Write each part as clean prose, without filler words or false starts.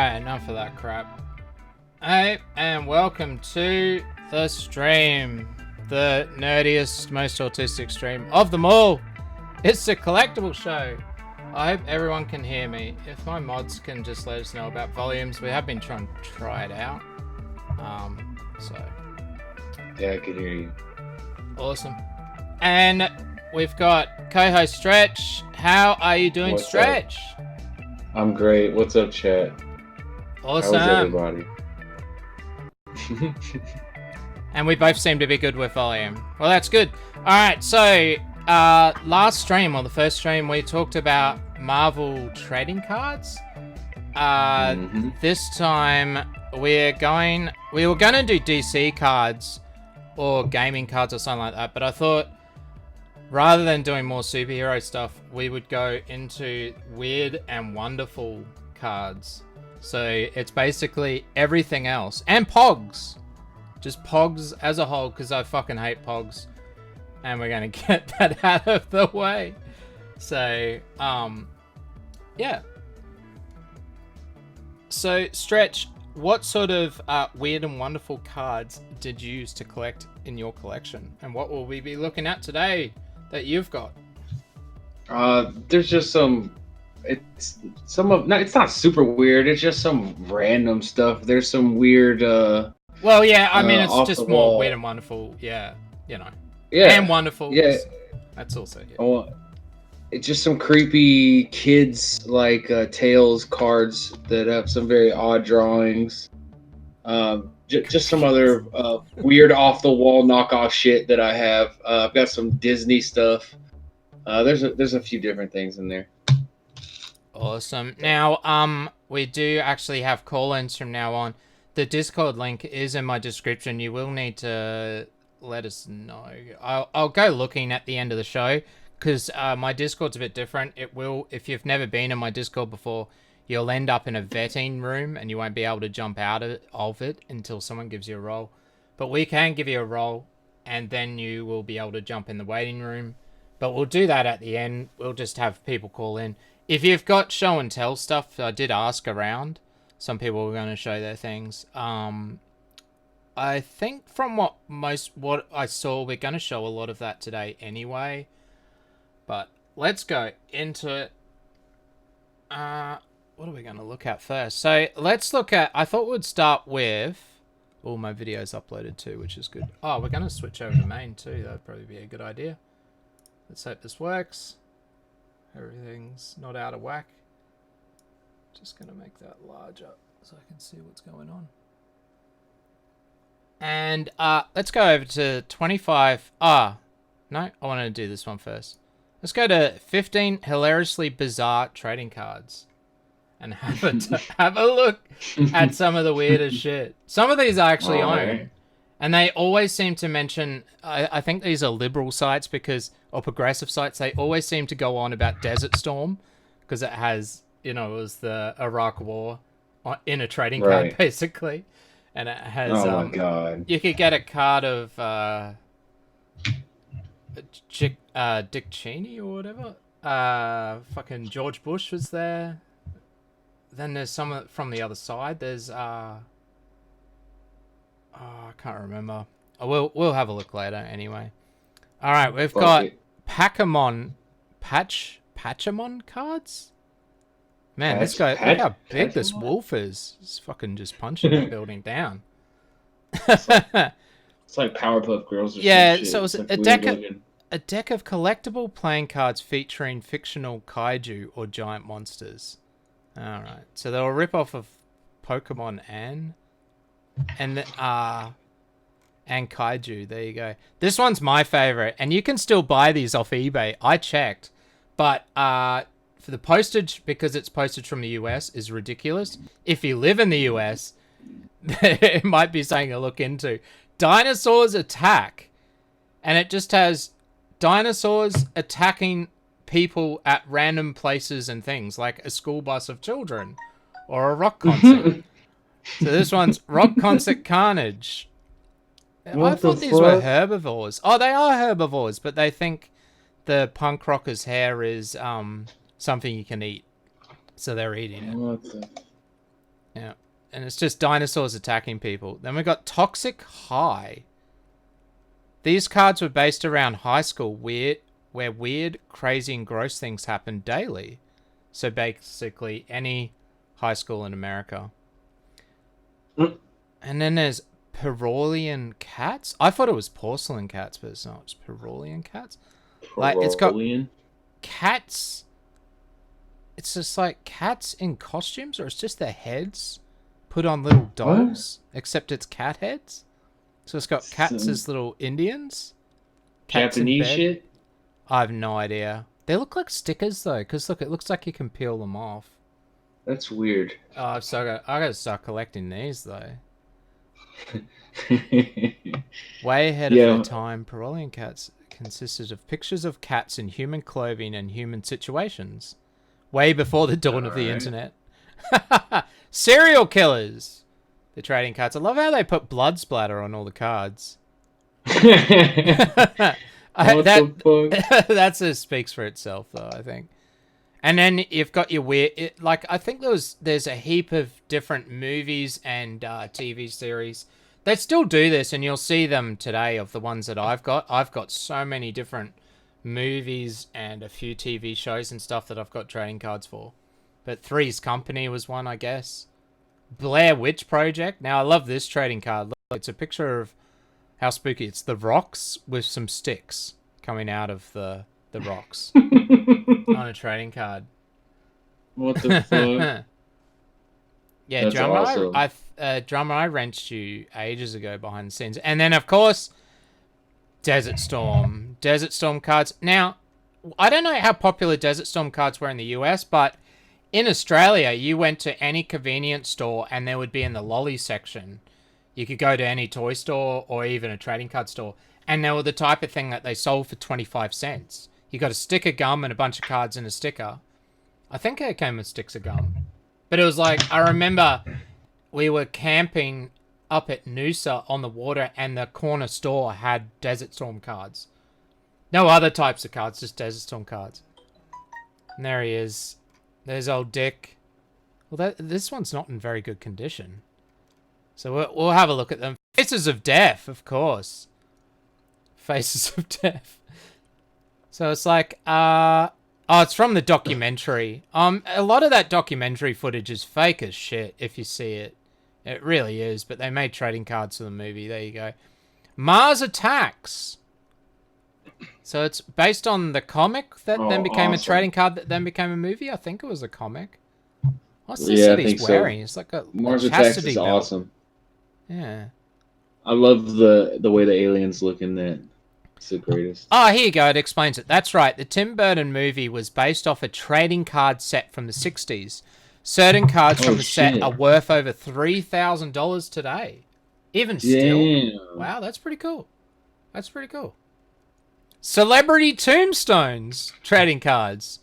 Alright, enough of that crap. Hey, and welcome to the stream. The nerdiest, most autistic stream of them all. It's the Collectibles Show. I hope everyone can hear me. If my mods can just let us know about volumes. We have been trying to try it out. Yeah, I can hear you. Awesome. And we've got co-host Stretch. How are you doing, What's Stretch? Up? I'm great. What's up, chat? Awesome. How's everybody? And we both seem to be good with volume. Well, that's good. Alright, so last stream, or the first stream, we talked about Marvel trading cards. This time we were going to do DC cards or gaming cards or something like that, but I thought rather than doing more superhero stuff, we would go into weird and wonderful cards. So it's basically everything else. And Pogs. Just Pogs as a whole, because I fucking hate Pogs. And we're going to get that out of the way. So, yeah. So, Stretch, what sort of weird and wonderful cards did you use to collect in your collection? And what will we be looking at today that you've got? There's just it's not super weird. It's just some random stuff. There's some weird, well, yeah, I mean, it's just more wall. weird and wonderful. Yeah, you know. Yeah. And wonderful. Yeah. That's also, yeah. Oh, it's just some creepy kids, like, Tales cards that have some very odd drawings. Just some other weird off-the-wall knockoff shit that I have. I've got some Disney stuff. There's a few different things in there. Awesome. Now, we do actually have call-ins from now on. The Discord link is in my description. You will need to let us know. I'll go looking at the end of the show, because my Discord's a bit different. It will, if you've never been in my Discord before, you'll end up in a vetting room and you won't be able to jump out of it until someone gives you a role. But we can give you a role, and then you will be able to jump in the waiting room. But we'll do that at the end. We'll just have people call in. If you've got show and tell stuff, I did ask around. Some people were going to show their things. I think from what I saw, we're going to show a lot of that today anyway. But let's go into it. What are we going to look at first? So let's look at, I thought we'd start with, all my videos uploaded too, which is good. Oh, we're going to switch over to main too. That'd probably be a good idea. Let's hope this works. Everything's not out of whack. Just going to make that larger so I can see what's going on. And let's go over to 25. No, I want to do this one first. Let's go to 15 hilariously bizarre trading cards. And have a look at some of the weirdest shit. Some of these I actually own. And they always seem to mention, I think these are liberal sites or progressive sites. They always seem to go on about Desert Storm because it has, it was the Iraq War in a trading card, basically. And it has, oh my God. You could get a card of Dick Cheney or whatever. Fucking George Bush was there. Then there's some from the other side. There's I can't remember. We'll have a look later anyway. All right, we've got Pachamon cards. Man, this guy, look how big this wolf is. He's fucking just punching the building down. It's like Powerpuff Girls or yeah, some shit. So it was like a deck of collectible playing cards featuring fictional kaiju or giant monsters. All right, so they'll rip off of Pokemon and kaiju. There you go. This one's my favorite, and you can still buy these off eBay. I checked, but for the postage, because it's postage from the US, is ridiculous. If you live in the US, it might be something to look into. Dinosaurs Attack, and it just has dinosaurs attacking people at random places and things, like a school bus of children or a rock concert. So this one's Rock Concert Carnage. I thought these were herbivores. Oh, they are herbivores, but they think the punk rocker's hair is something you can eat. So they're eating it. Yeah. And it's just dinosaurs attacking people. Then we got Toxic High. These cards were based around high school, where weird, crazy, and gross things happen daily. So basically, any high school in America. Mm. And then there's Peruvian cats. I thought it was porcelain cats, but it's not. It's Peruvian cats. Like, it's got Peruvian? cats. It's just like cats in costumes, or it's just their heads put on little dolls, except it's cat heads. So it's got cats as little Indians. Cats in Japanese bed. shit? I have no idea. They look like stickers though, because look, it looks like you can peel them off. That's weird. Oh, so I gotta start collecting these though. Way ahead of their time, Peruvian cats consisted of pictures of cats in human clothing and human situations. Way before the dawn of the internet. Serial killers. The trading cards. I love how they put blood splatter on all the cards. What the fuck? That speaks for itself, though, I think. And then you've got your weird... I think there's a heap of different movies and TV series. They still do this, and you'll see them today of the ones that I've got. I've got so many different movies and a few TV shows and stuff that I've got trading cards for. But Three's Company was one, I guess. Blair Witch Project. Now, I love this trading card. Look, it's a picture of how spooky. It's the rocks with some sticks coming out of the rocks on a trading card. What the fuck? Yeah, that's Drummer, awesome. Drummer, I rented you ages ago behind the scenes. And then, of course, Desert Storm. Desert Storm cards. Now, I don't know how popular Desert Storm cards were in the US, but in Australia, you went to any convenience store and there would be in the lolly section. You could go to any toy store or even a trading card store, and they were the type of thing that they sold for 25 cents. You got a stick of gum and a bunch of cards and a sticker. I think it came with sticks of gum. But it was like, I remember we were camping up at Noosa on the water and the corner store had Desert Storm cards. No other types of cards, just Desert Storm cards. And there he is. There's old Dick. Well, this one's not in very good condition. So we'll have a look at them. Faces of Death, of course. Faces of Death. So it's like, oh, it's from the documentary. A lot of that documentary footage is fake as shit, if you see it. It really is, but they made trading cards for the movie. There you go. Mars Attacks. So it's based on the comic that then became a trading card that then became a movie. I think it was a comic. What's this that he's wearing? It's like a Mars Attacks is belt. awesome. Yeah. I love the way the aliens look in that. It's the greatest. Oh, here you go. It explains it. That's right. The Tim Burton movie was based off a trading card set from the 60s. Certain cards from the set are worth over $3,000 today. Even still. Wow, that's pretty cool. That's pretty cool. Celebrity Tombstones trading cards.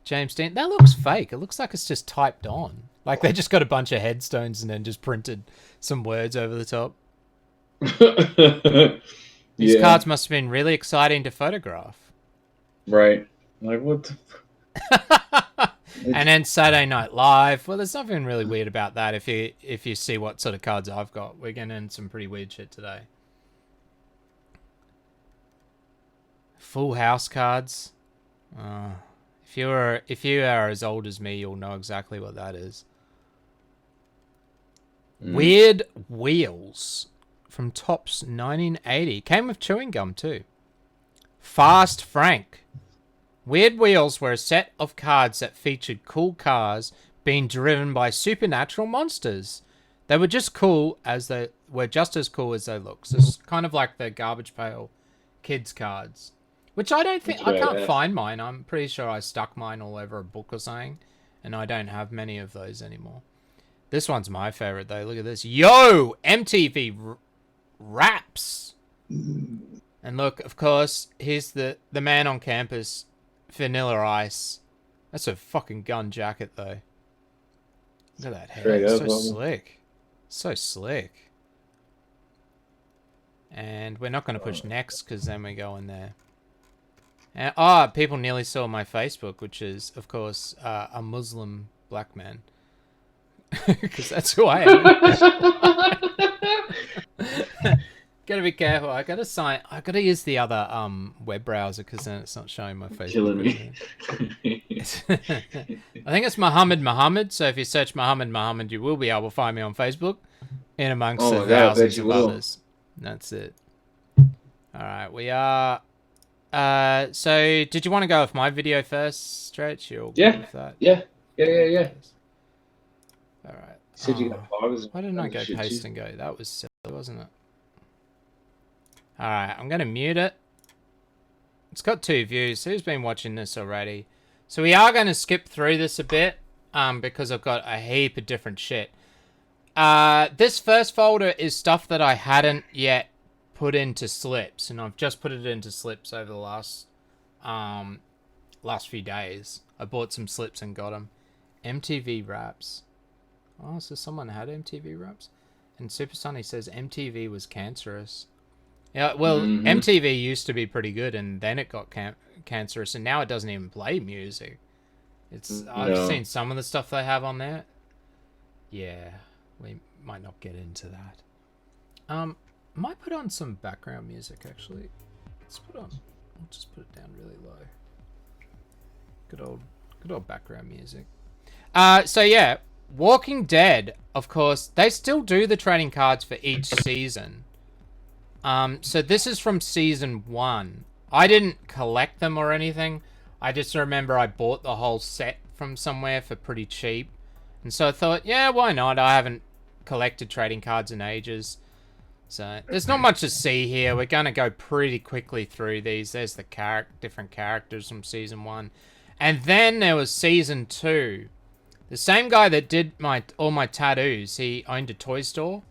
James Dean. That looks fake. It looks like it's just typed on. Like they just got a bunch of headstones and then just printed some words over the top. These cards must have been really exciting to photograph. Right. Like, what the... And then Saturday Night Live. Well, there's nothing really weird about that if you see what sort of cards I've got. We're getting into some pretty weird shit today. Full House cards. If you are as old as me, you'll know exactly what that is. Weird Wheels from Topps 1980. Came with chewing gum too. Fast Frank. Weird Wheels were a set of cards that featured cool cars being driven by supernatural monsters. They were just cool as they were just as cool as they look. So it's kind of like the Garbage Pail Kids cards. Which I don't think... I can't find mine. I'm pretty sure I stuck mine all over a book or something. And I don't have many of those anymore. This one's my favorite, though. Look at this. Yo! MTV Raps! And look, of course, here's the man on campus, Vanilla Ice. That's a fucking gun jacket, though. Look at that hair. It's so slick. So slick. And we're not going to push next, because then we go in there. And, people nearly saw my Facebook, which is, of course, a Muslim black man. because that's who I am. Gotta be careful. I gotta use the other web browser because then it's not showing my Facebook. Killing me. I think it's Muhammad. So if you search Muhammad, you will be able to find me on Facebook, in amongst the thousands of others. That's it. All right, we are. So did you want to go with my video first, Stretch? Yeah. With that? Yeah. All right. Said you got Pogs. Why didn't I go paste and go? That was silly, wasn't it? All right, I'm gonna mute it. It's got 2 views. Who's been watching this already? So we are gonna skip through this a bit, because I've got a heap of different shit. This first folder is stuff that I hadn't yet put into slips, and I've just put it into slips over the last few days. I bought some slips and got them. MTV Raps. Oh, so someone had MTV Raps? And Super Sunny says MTV was cancerous. Yeah, well, MTV used to be pretty good, and then it got cancerous, and now it doesn't even play music. I've seen some of the stuff they have on there. Yeah, we might not get into that. Might put on some background music actually. I'll just put it down really low. Good old background music. So yeah, Walking Dead, of course, they still do the trading cards for each season. So this is from season 1. I didn't collect them or anything. I just remember I bought the whole set from somewhere for pretty cheap. And so I thought, yeah, why not? I haven't collected trading cards in ages. So there's not much to see here. We're going to go pretty quickly through these. There's the different characters from season 1. And then there was season 2. The same guy that did all my tattoos, he owned a toy store.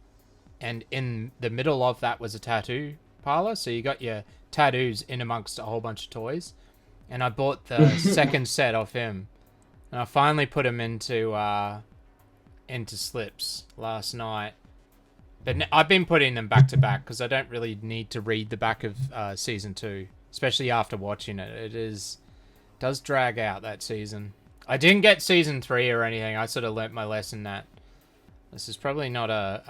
And in the middle of that was a tattoo parlor. So you got your tattoos in amongst a whole bunch of toys. And I bought the second set off him. And I finally put him into slips last night. But I've been putting them back to back because I don't really need to read the back of season 2. Especially after watching it. Does drag out that season. I didn't get season 3 or anything. I sort of learnt my lesson that this is probably not a...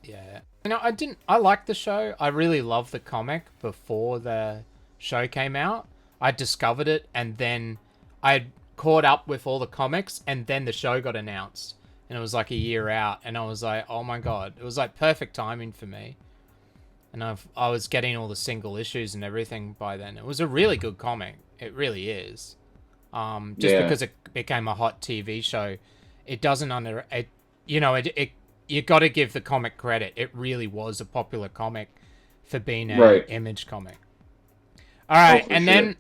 yeah. You know, I like the show. I really loved the comic before the show came out. I discovered it and then I caught up with all the comics and then the show got announced. And it was like a year out and I was like, oh my god. It was like perfect timing for me. And I was getting all the single issues and everything by then. It was a really good comic. It really is. Because it became a hot TV show, it doesn't you got to give the comic credit. It really was a popular comic for being an Image comic. All right, and then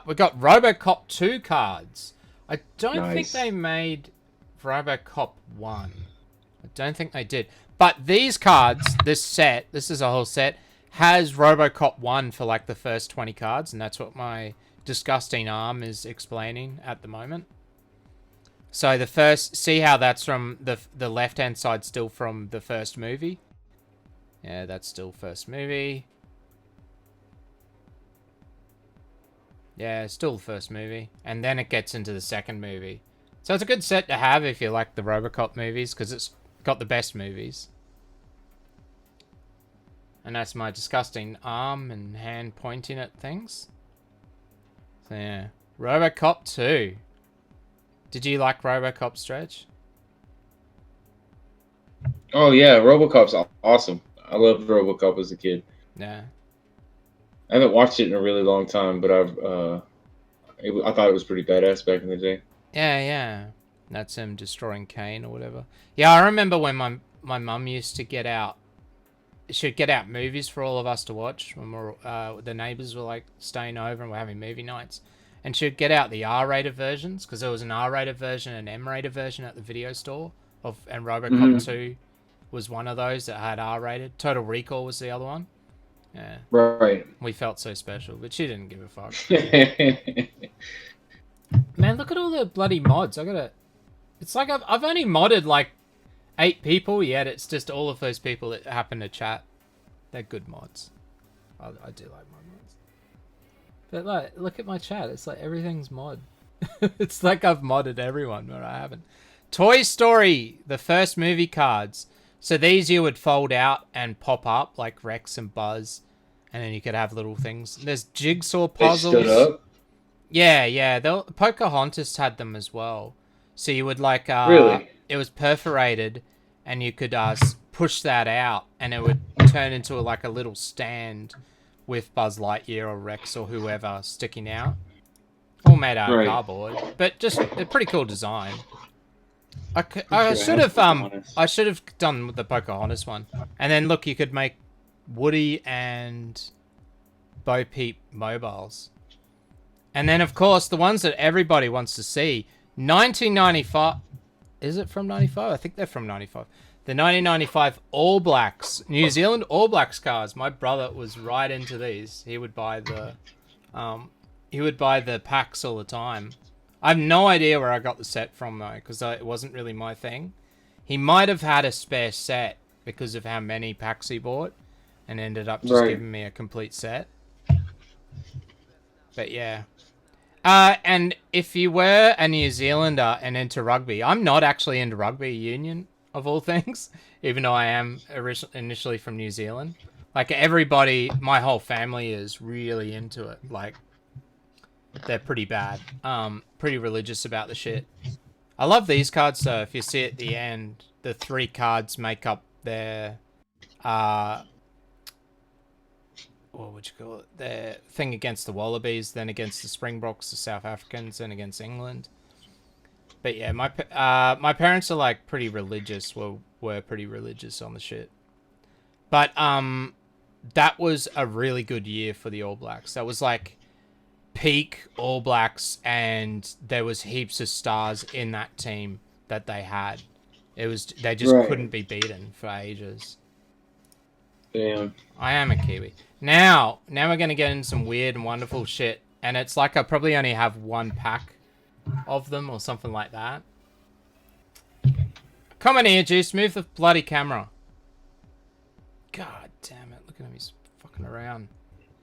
we got RoboCop 2 cards. I don't think they made RoboCop 1. I don't think they did. But these cards, this is a whole set, has RoboCop 1 for like the first 20 cards, and that's what my disgusting arm is explaining at the moment. So the first, see how that's from the left-hand side still from the first movie? Yeah, that's still first movie. Yeah, still the first movie. And then it gets into the second movie. So it's a good set to have if you like the RoboCop movies, because it's got the best movies. And that's my disgusting arm and hand pointing at things. So yeah, RoboCop 2. Did you like RoboCop, Stretch? Oh yeah, RoboCop's awesome. I loved RoboCop as a kid. Yeah. I haven't watched it in a really long time, but I thought it was pretty badass back in the day. Yeah. That's him destroying Kane or whatever. Yeah, I remember when my mum used to get out. She'd get out movies for all of us to watch when the neighbors were like staying over and we're having movie nights. And she'd get out the R-rated versions because there was an R-rated version and an M-rated version at the video store. And RoboCop 2 was one of those that had R-rated. Total Recall was the other one. Yeah. Right. We felt so special, but she didn't give a fuck. Man, look at all the bloody mods. It's like I've only modded like 8 people, yet it's just all of those people that happen to chat. They're good mods. I do like my mods. But like, look at my chat. It's like everything's mod. It's like I've modded everyone, but I haven't. Toy Story, the first movie cards. So these you would fold out and pop up like Rex and Buzz, and then you could have little things. There's jigsaw They stood puzzles. up. Yeah. Pocahontas had them as well. So you would like Really? it was perforated, and you could push that out, and it would turn into like a little stand with Buzz Lightyear or Rex or whoever sticking out. All made out of Right. cardboard, but just a pretty cool design. I Sure, I should have done the Pocahontas one, and then look, you could make Woody and Bo Peep mobiles, and then of course the ones that everybody wants to see. 1995, is it from 95? I think they're from 95. The 1995 All Blacks, New Zealand All Blacks cards. My brother was right into these. He would buy the packs all the time. I have no idea where I got the set from though, because it wasn't really my thing. He might have had a spare set because of how many packs he bought, and ended up just giving me a complete set. But yeah. And if you were a New Zealander and into rugby, I'm not actually into rugby union, of all things, even though I am initially from New Zealand. Like, everybody, my whole family is really into it. Like, they're pretty bad. Pretty religious about the shit. I love these cards, though. If you see at the end, the 3 cards make up their, what would you call it? Their thing against the Wallabies, then against the Springboks, the South Africans, then against England. But yeah, my parents are like pretty religious. Were pretty religious on the shit. But that was a really good year for the All Blacks. That was like peak All Blacks, and there was heaps of stars in that team that they had. They just couldn't be beaten for ages. Damn. I am a Kiwi. Now we're gonna get into some weird and wonderful shit, and it's like I probably only have 1 pack of them or something like that. Come on here, Juice. Move the bloody camera. God damn it! Look at him. He's fucking around.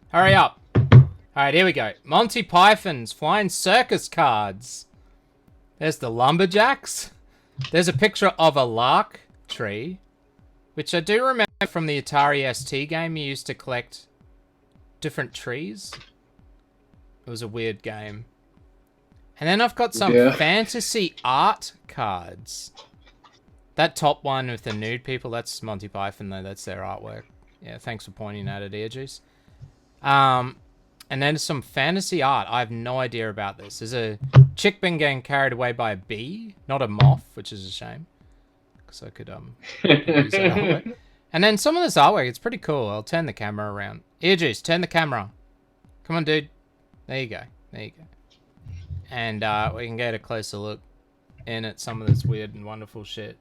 Hurry up. Alright, here we go. Monty Python's Flying Circus cards. There's the Lumberjacks. There's a picture of a lark tree, which I do remember from the Atari ST game. You used to collect different trees. It was a weird game. And then I've got some fantasy art cards. That top one with the nude people, that's Monty Python, though. That's their artwork. Yeah, thanks for pointing at it, EarJuice. And then some fantasy art. I have no idea about this. There's a chick been getting carried away by a bee, not a moth, which is a shame. Because I could use that artwork. And then some of this artwork, it's pretty cool. I'll turn the camera around. EarJuice, turn the camera. Come on, dude. There you go. There you go. And we can get a closer look in at some of this weird and wonderful shit.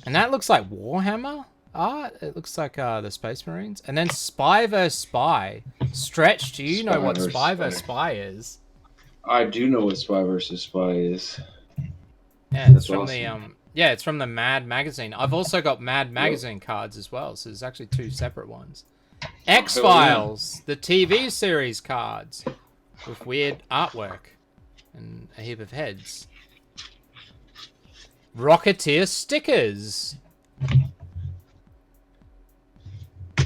And that looks like Warhammer art. It looks like the Space Marines. And then Spy vs. Spy. Stretch, do you know what Spy vs. Spy is? I do know what Spy vs. Spy is. Yeah, it's from awesome. It's from the Mad magazine. I've also got Mad magazine cards as well, so there's actually 2 separate ones. X-Files, the TV series cards with weird artwork and a heap of heads. Rocketeer stickers.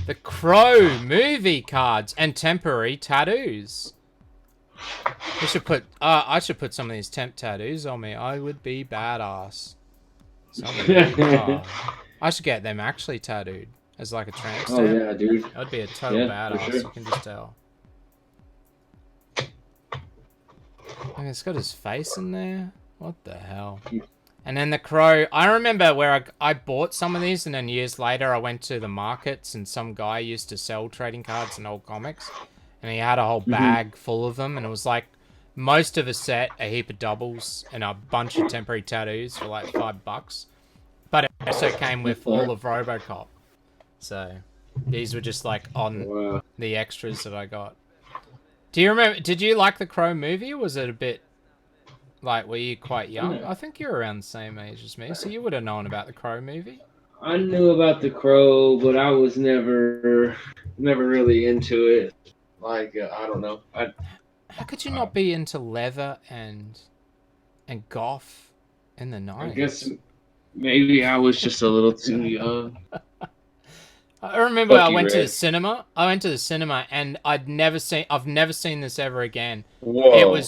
The Crow movie cards and temporary tattoos. We should put. I should put some of these temp tattoos on me. I would be badass. I should get them actually tattooed as like a tramp stamp. Oh yeah, dude. That'd be a total badass. Sure. You can just tell. Okay, it's got his face in there. What the hell? And then the Crow. I remember where I bought some of these, and then years later I went to the markets, and some guy used to sell trading cards and old comics, and he had a whole bag full of them, and it was like most of a set, a heap of doubles, and a bunch of temporary tattoos for like $5. But it also came with all of RoboCop. So these were just like on the extras that I got. Do you remember? Did you like the Crow movie? Or was it a bit like, were you quite young? I think you're around the same age as me, so you would have known about the Crow movie. I knew about the Crow, but I was never really into it. Like I don't know. How could you not be into leather and and Goth in the 90s. I guess maybe I was just a little too young. I remember Fuck I you, went to the Red. cinema. And I've never seen this ever again. Whoa.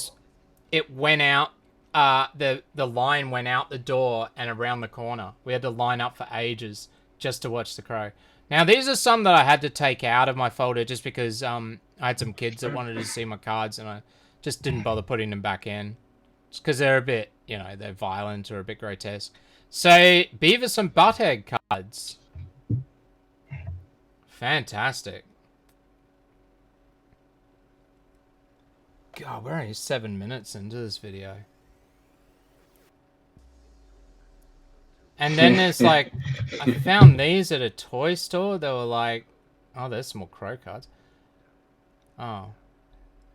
It went out. The line went out the door and around the corner. We had to line up for ages just to watch The Crow. Now these are some that I had to take out of my folder just because I had some kids that wanted to see my cards and I just didn't bother putting them back in, just because they're a bit, they're violent or a bit grotesque. So Beavis and Butthead cards. Fantastic. God, we're only 7 minutes into this video. And then there's like, I found these at a toy store. They were like, oh, there's some more Crow cards. Oh.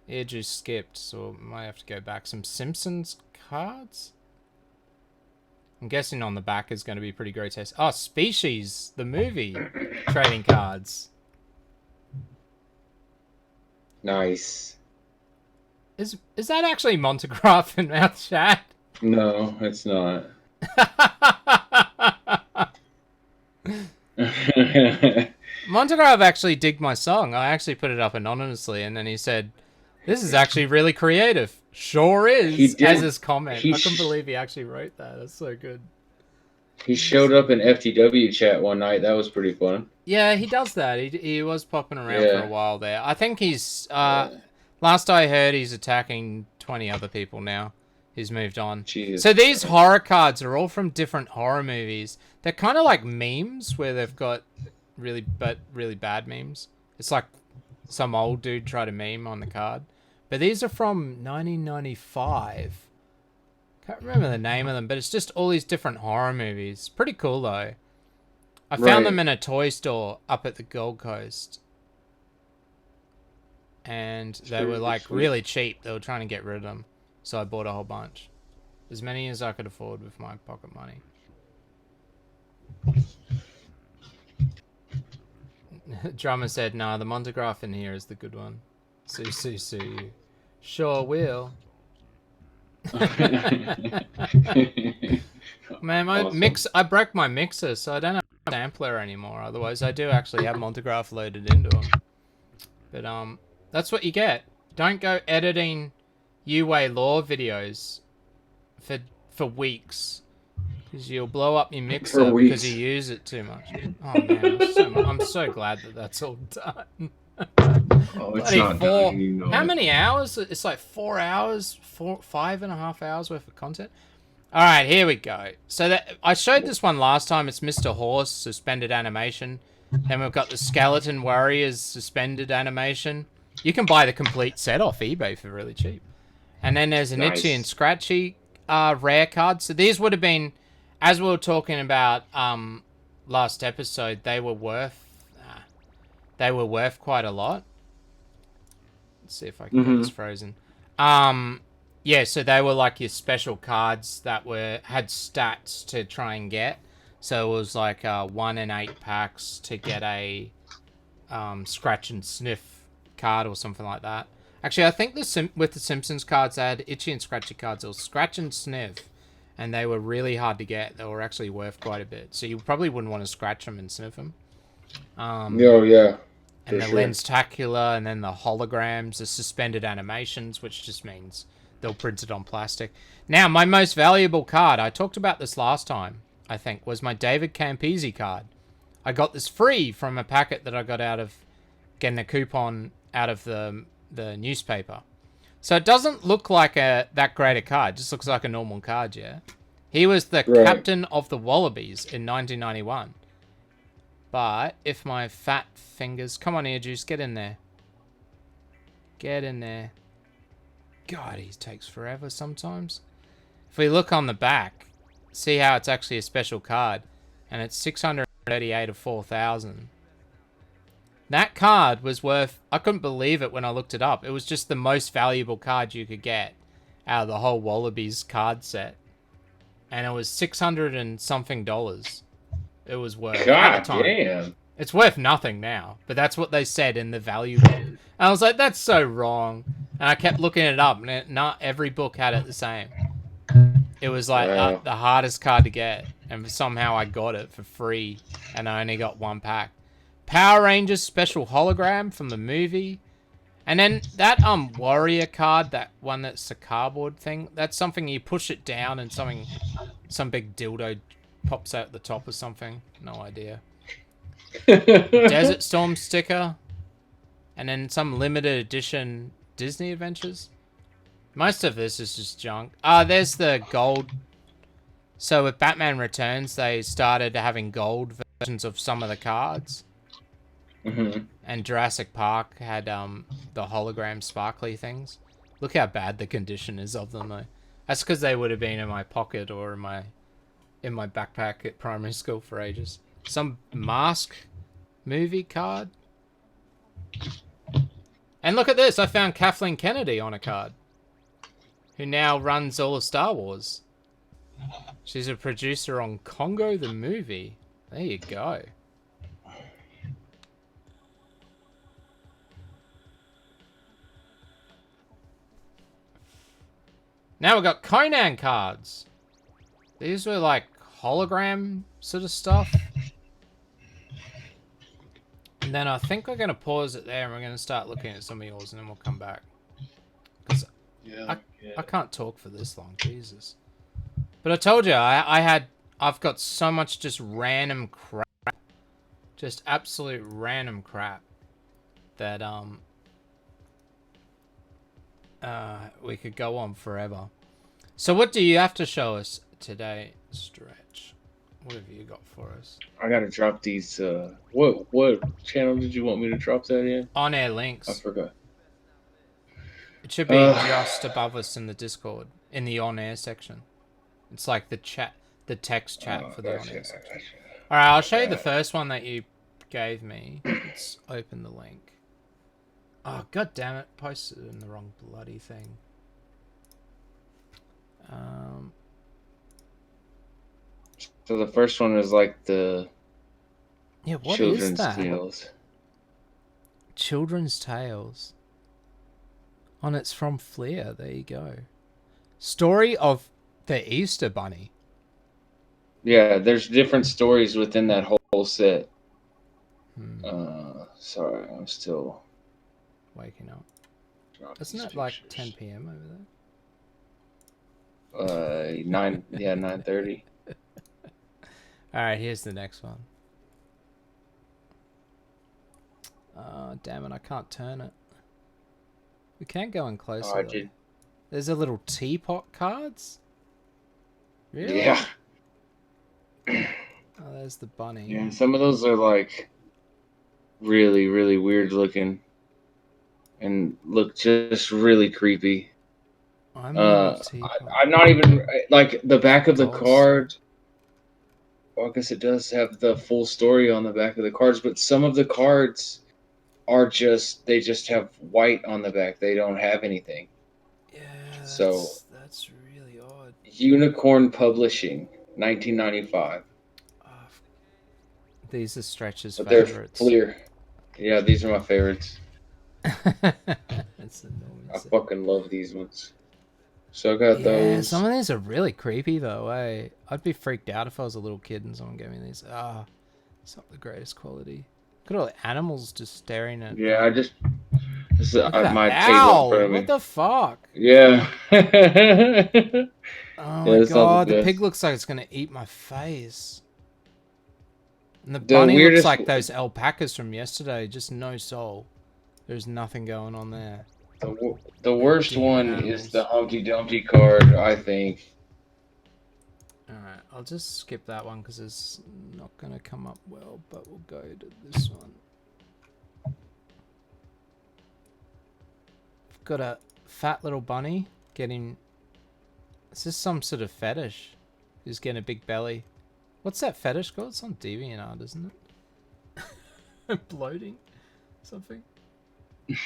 EarJuice skipped, so might have to go back. Some Simpsons cards? I'm guessing on the back is going to be pretty grotesque. Oh, Species, the movie. Trading cards. Nice. Is that actually Montagraph in Mouth Chat? No, it's not. Montagraph actually digged my song. I actually put it up anonymously, and then he said, "This is actually really creative." Sure is, as his comment. I couldn't believe he actually wrote that. That's so good. He showed up in FTW chat one night. That was pretty fun. Yeah, he does that. He was popping around for a while there. I think he's... Last I heard, he's attacking 20 other people now. He's moved on. Jesus so these horror cards are all from different horror movies. They're kind of like memes where they've got really bad memes. It's like some old dude tried to meme on the card. But these are from 1995. Can't remember the name of them, but it's just all these different horror movies. Pretty cool, though. I found them in a toy store up at the Gold Coast. And they were, like, really cheap. They were trying to get rid of them. So I bought a whole bunch. As many as I could afford with my pocket money. Drummer said, nah, the Montagraph in here is the good one. Sue. Sure will. Man, I broke my mixer, so I don't have a sampler anymore. Otherwise, I do actually have Montagraph loaded into them. But that's what you get. Don't go editing Uway Law videos for weeks, because you'll blow up your mixer because you use it too much. Oh man, I'm so glad that that's all done. Oh, it's not done. You know how many hours? It's like 4 hours, 5.5 hours worth of content. All right, here we go. So I showed this one last time. It's Mr. Horse suspended animation. Then we've got the Skeleton Warriors suspended animation. You can buy the complete set off eBay for really cheap. And then there's an Itchy and Scratchy rare card. So these would have been, as we were talking about last episode, they were worth quite a lot. Let's see if I can get this frozen. Yeah, so they were like your special cards that had stats to try and get. So it was like 1 in 8 packs to get a scratch and sniff card or something like that. Actually, I think with the Simpsons cards, they had Itchy and Scratchy cards. It was scratch and sniff, and they were really hard to get. They were actually worth quite a bit. So you probably wouldn't want to scratch them and sniff them. Oh, yeah. And the Lens-tacular, and then the holograms, the suspended animations, which just means they'll print it on plastic. Now, my most valuable card, I talked about this last time, I think, was my David Campese card. I got this free from a packet that I got out of getting a coupon out of the newspaper. So it doesn't look like that great a card. It just looks like a normal card, yeah? He was the captain of the Wallabies in 1991. But if my fat fingers... Come on, EarJuice, get in there. Get in there. God, he takes forever sometimes. If we look on the back, see how it's actually a special card. And it's 638 of 4,000. That card was worth... I couldn't believe it when I looked it up. It was just the most valuable card you could get out of the whole Wallabies card set. And it was $600 and something. It was worth at the time. Damn. It's worth nothing now, but that's what they said in the value book. And I was like, that's so wrong. And I kept looking it up, and not every book had it the same. It was like Wow. the hardest card to get, and somehow I got it for free, and I only got one pack. Power Rangers special hologram from the movie. And then that warrior card, that one that's a cardboard thing, that's something you push it down and some big dildo pops out the top or something. No idea. Desert Storm sticker. And then some limited edition Disney Adventures. Most of this is just junk. There's the gold. So with Batman Returns, they started having gold versions of some of the cards. And Jurassic Park had the hologram sparkly things. Look how bad the condition is of them, though. That's because they would have been in my pocket or in my backpack at primary school for ages. Some Mask movie card. And look at this, I found Kathleen Kennedy on a card, who now runs all of Star Wars. She's a producer on Congo the movie. There you go. Now we've got Conan cards. These were like hologram sort of stuff. And then I think we're going to pause it there and we're going to start looking at some of yours and then we'll come back. Because I can't talk for this long, Jesus. But I told you, I've got so much just random crap. Just absolute random crap. That, we could go on forever. So what do you have to show us today, Stretch? What have you got for us? I gotta drop these. What channel did you want me to drop that in? On air links. I forgot. It should be just above us in the Discord, in the on air section. It's like the chat, the text chat for the on air section. All right, I'll show you the first one that you gave me. Let's open the link. Oh, god damn it! Posted in the wrong bloody thing. So the first one is like the what children's is that? tales. Children's Tales. Oh, and it's from Flair. There you go. Story of the Easter Bunny. Yeah, there's different stories within that whole set. Sorry, I'm still waking up. Isn't it like 10 p.m. over there? 9:30. All right, here's the next one. Damn it, I can't turn it. We can go in closer. Oh, I did. There's a little teapot cards. Really? Yeah. Oh, there's the bunny. Yeah, some of those are like really, really weird looking and look just really creepy. I'm not even like the back of the card. Well, I guess it does have the full story on the back of the cards, but some of the cards are they just have white on the back. They don't have anything. Yeah, that's really odd. Unicorn Publishing, 1995. These are Stretch's but favorites. They're clear. Yeah, these are my favorites. That's enormous. I fucking love these ones. So I got those. Some of these are really creepy though. I'd be freaked out if I was a little kid and someone gave me these. It's not the greatest quality. Look at all the animals just staring at. Yeah, I just. This is my owl! table. What the fuck? Yeah. Oh my god, the pig looks like it's gonna eat my face. And the bunny looks like those alpacas from yesterday, just no soul. There's nothing going on there. The worst one is the Humpty Dumpty card, I think. Alright, I'll just skip that one because it's not going to come up well, but we'll go to this one. I've got a fat little bunny getting... Is this some sort of fetish? He's getting a big belly. What's that fetish called? It's on DeviantArt, isn't it? Bloating? Something?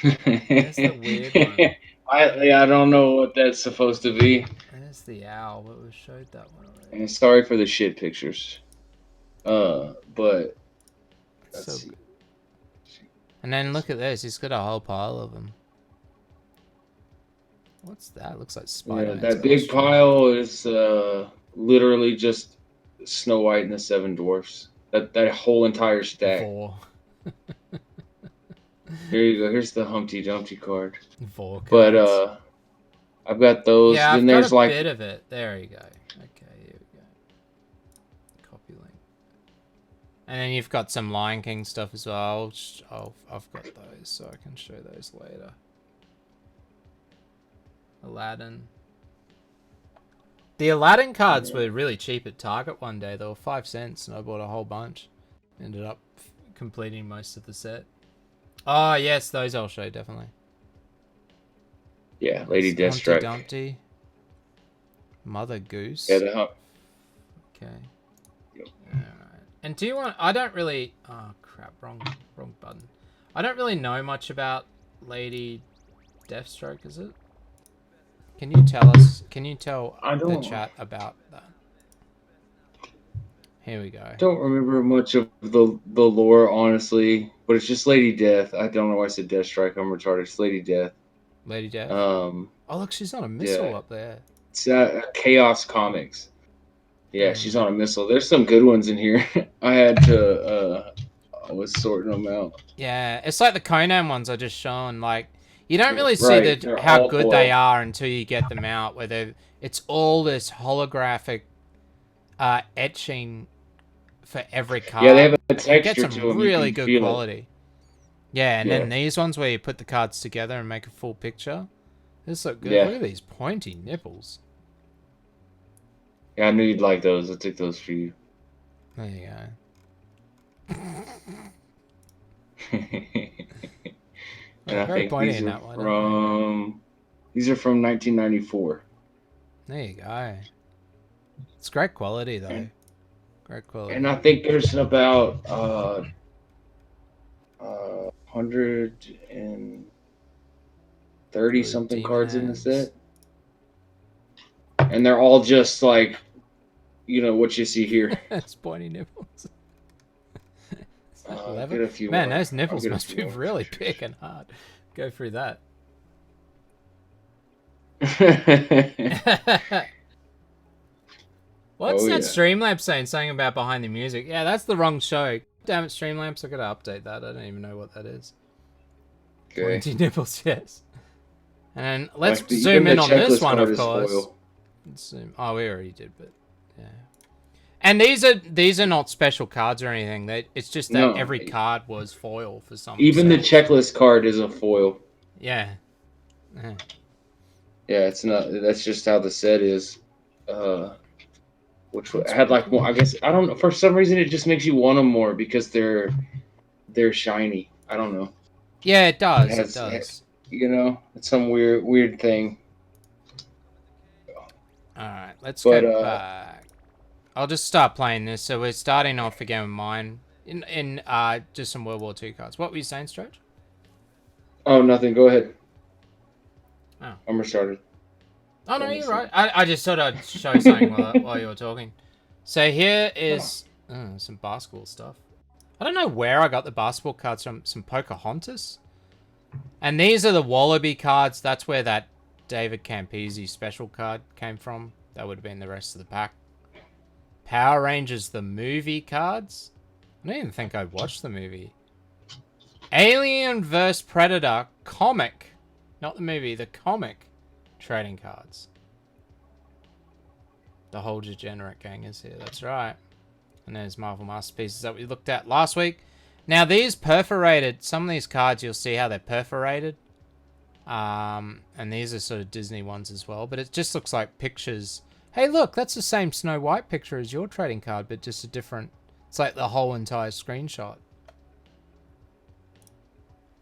That's the weird one. I don't know what that's supposed to be. There's the owl, but we showed that one already. And sorry for the shit pictures. But let's see. Good. And then look at this, he's got a whole pile of them. What's that? Looks like Yeah, Spider-Man's that big costume. pile is literally just Snow White and the Seven Dwarfs. That whole entire stack. Four. Here you go. Here's the Humpty Dumpty card. Four But cards. I've got those. Yeah, Then I've got a there's like bit of it. There you go. Okay, here we go. Copy link. And then you've got some Lion King stuff as well. I've got those, so I can show those later. Aladdin. The Aladdin cards were really cheap at Target one day. They were 5 cents, and I bought a whole bunch. Ended up completing most of the set. Oh, yes, those I'll show, definitely. yeah, Lady Humpty Deathstrike. Dumpty. Mother Goose. Yeah, the hump. Okay. Yep. Alright. And do you want... I don't really... Oh, crap. Wrong button. I don't really know much about Lady Deathstroke, is it? Can you tell us... Can you tell the chat about that? Here we go. Don't remember much of the lore, honestly, but it's just Lady Death. I don't know why I said Deathstrike. I'm retarded. It's Lady Death. Lady Death? Oh, look, she's on a missile up there. It's Chaos Comics. Yeah, she's on a missile. There's some good ones in here. I had to... I was sorting them out. Yeah, it's like the Conan ones I just shown. Like, you don't really see how good they are until you get them out. Where it's all this holographic etching for every card. Yeah, they have a texture you get some to them. Really good quality. Yeah, and then these ones where you put the cards together and make a full picture. This look good. Yeah. Look at these pointy nipples. Yeah, I knew you'd like those. I took those for you. There you go. And I think these are from 1994. There you go. It's great quality though. Great quality. And I think there's about 130 something cards in the set. And they're all just like, you know, what you see here. It's pointy nipples. Get a few Man, more. those nipples must be really big and hard. Go through that. What's that Streamlabs saying? Something about behind the music. Yeah, that's the wrong show. Damn it, Streamlabs. I gotta update that. I don't even know what that is. Okay. Pointy nipples, yes. And let's zoom in on this one, of course. Zoom. Oh, we already did, but yeah. And these are not special cards or anything. It's just that every card was foil for some. Even the checklist card is a foil. Yeah. Yeah, it's not. That's just how the set is. Which had like more. I guess I don't know. For some reason, it just makes you want them more because they're shiny. I don't know. Yeah, it does. It does. You know, it's some weird thing. All right, let's go back. I'll just start playing this. So we're starting off again with mine in just some World War II cards. What were you saying, Stretch? Oh, nothing. Go ahead. Oh. I'm restarted. Oh, no, you're right. I just thought I'd show something while you were talking. So here is some basketball stuff. I don't know where I got the basketball cards from. Some Pocahontas. And these are the Wallaby cards. That's where that David Campese special card came from. That would have been the rest of the pack. Power Rangers, the movie cards. I don't even think I'd watched the movie. Alien vs. Predator comic. Not the movie, the comic trading cards. The whole degenerate gang is here, that's right. And there's Marvel Masterpieces that we looked at last week. Now these perforated, some of these cards you'll see how they're perforated. And these are sort of Disney ones as well, but it just looks like pictures. Hey look, that's the same Snow White picture as your trading card, but just a different, it's like the whole entire screenshot.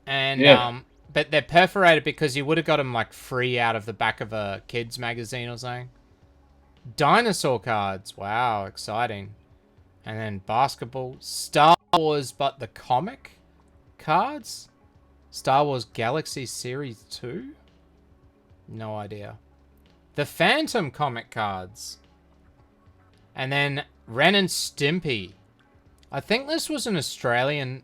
And but they're perforated because you would have got them like free out of the back of a kid's magazine or something. Dinosaur cards, wow, exciting. And then basketball, Star Wars, but the comic cards? Star Wars Galaxy Series 2? No idea. The Phantom comic cards. And then Ren and Stimpy. I think this was an Australian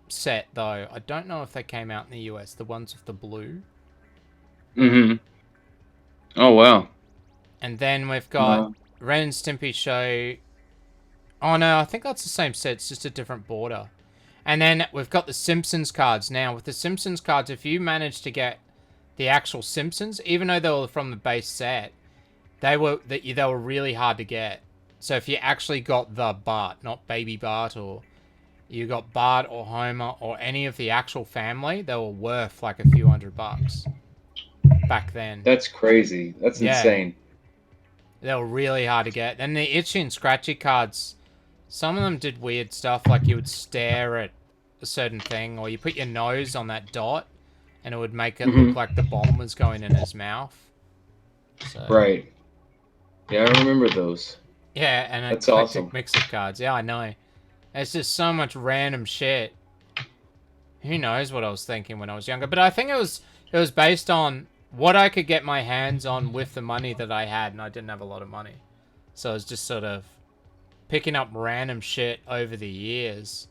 set, though. I don't know if they came out in the US, the ones with the blue. Mm-hmm. Oh wow. And then we've got Uh, Ren and Stimpy Show. Oh no, I think that's the same set. It's just a different border. And then we've got the Simpsons cards. Now, with the Simpsons cards, if you manage to get the actual Simpsons, even though they were from the base set, they were really hard to get. So if you actually got the Bart, not Baby Bart, or you got Bart or Homer or any of the actual family, they were worth like a few $100 back then. that's crazy. That's Yeah, insane. they were really hard to get. And the Itchy and Scratchy cards, some of them did weird stuff, like you would stare at a certain thing, or you put your nose on that dot, and it would make it look Hmm. like the bomb was going in his mouth. So Right. Yeah, I remember those. yeah, and That's eclectic awesome. mix of cards. Yeah, I know. It's just so much random shit. Who knows what I was thinking when I was younger? But I think it was based on what I could get my hands on with the money that I had, and I didn't have a lot of money, so I was just sort of picking up random shit over the years.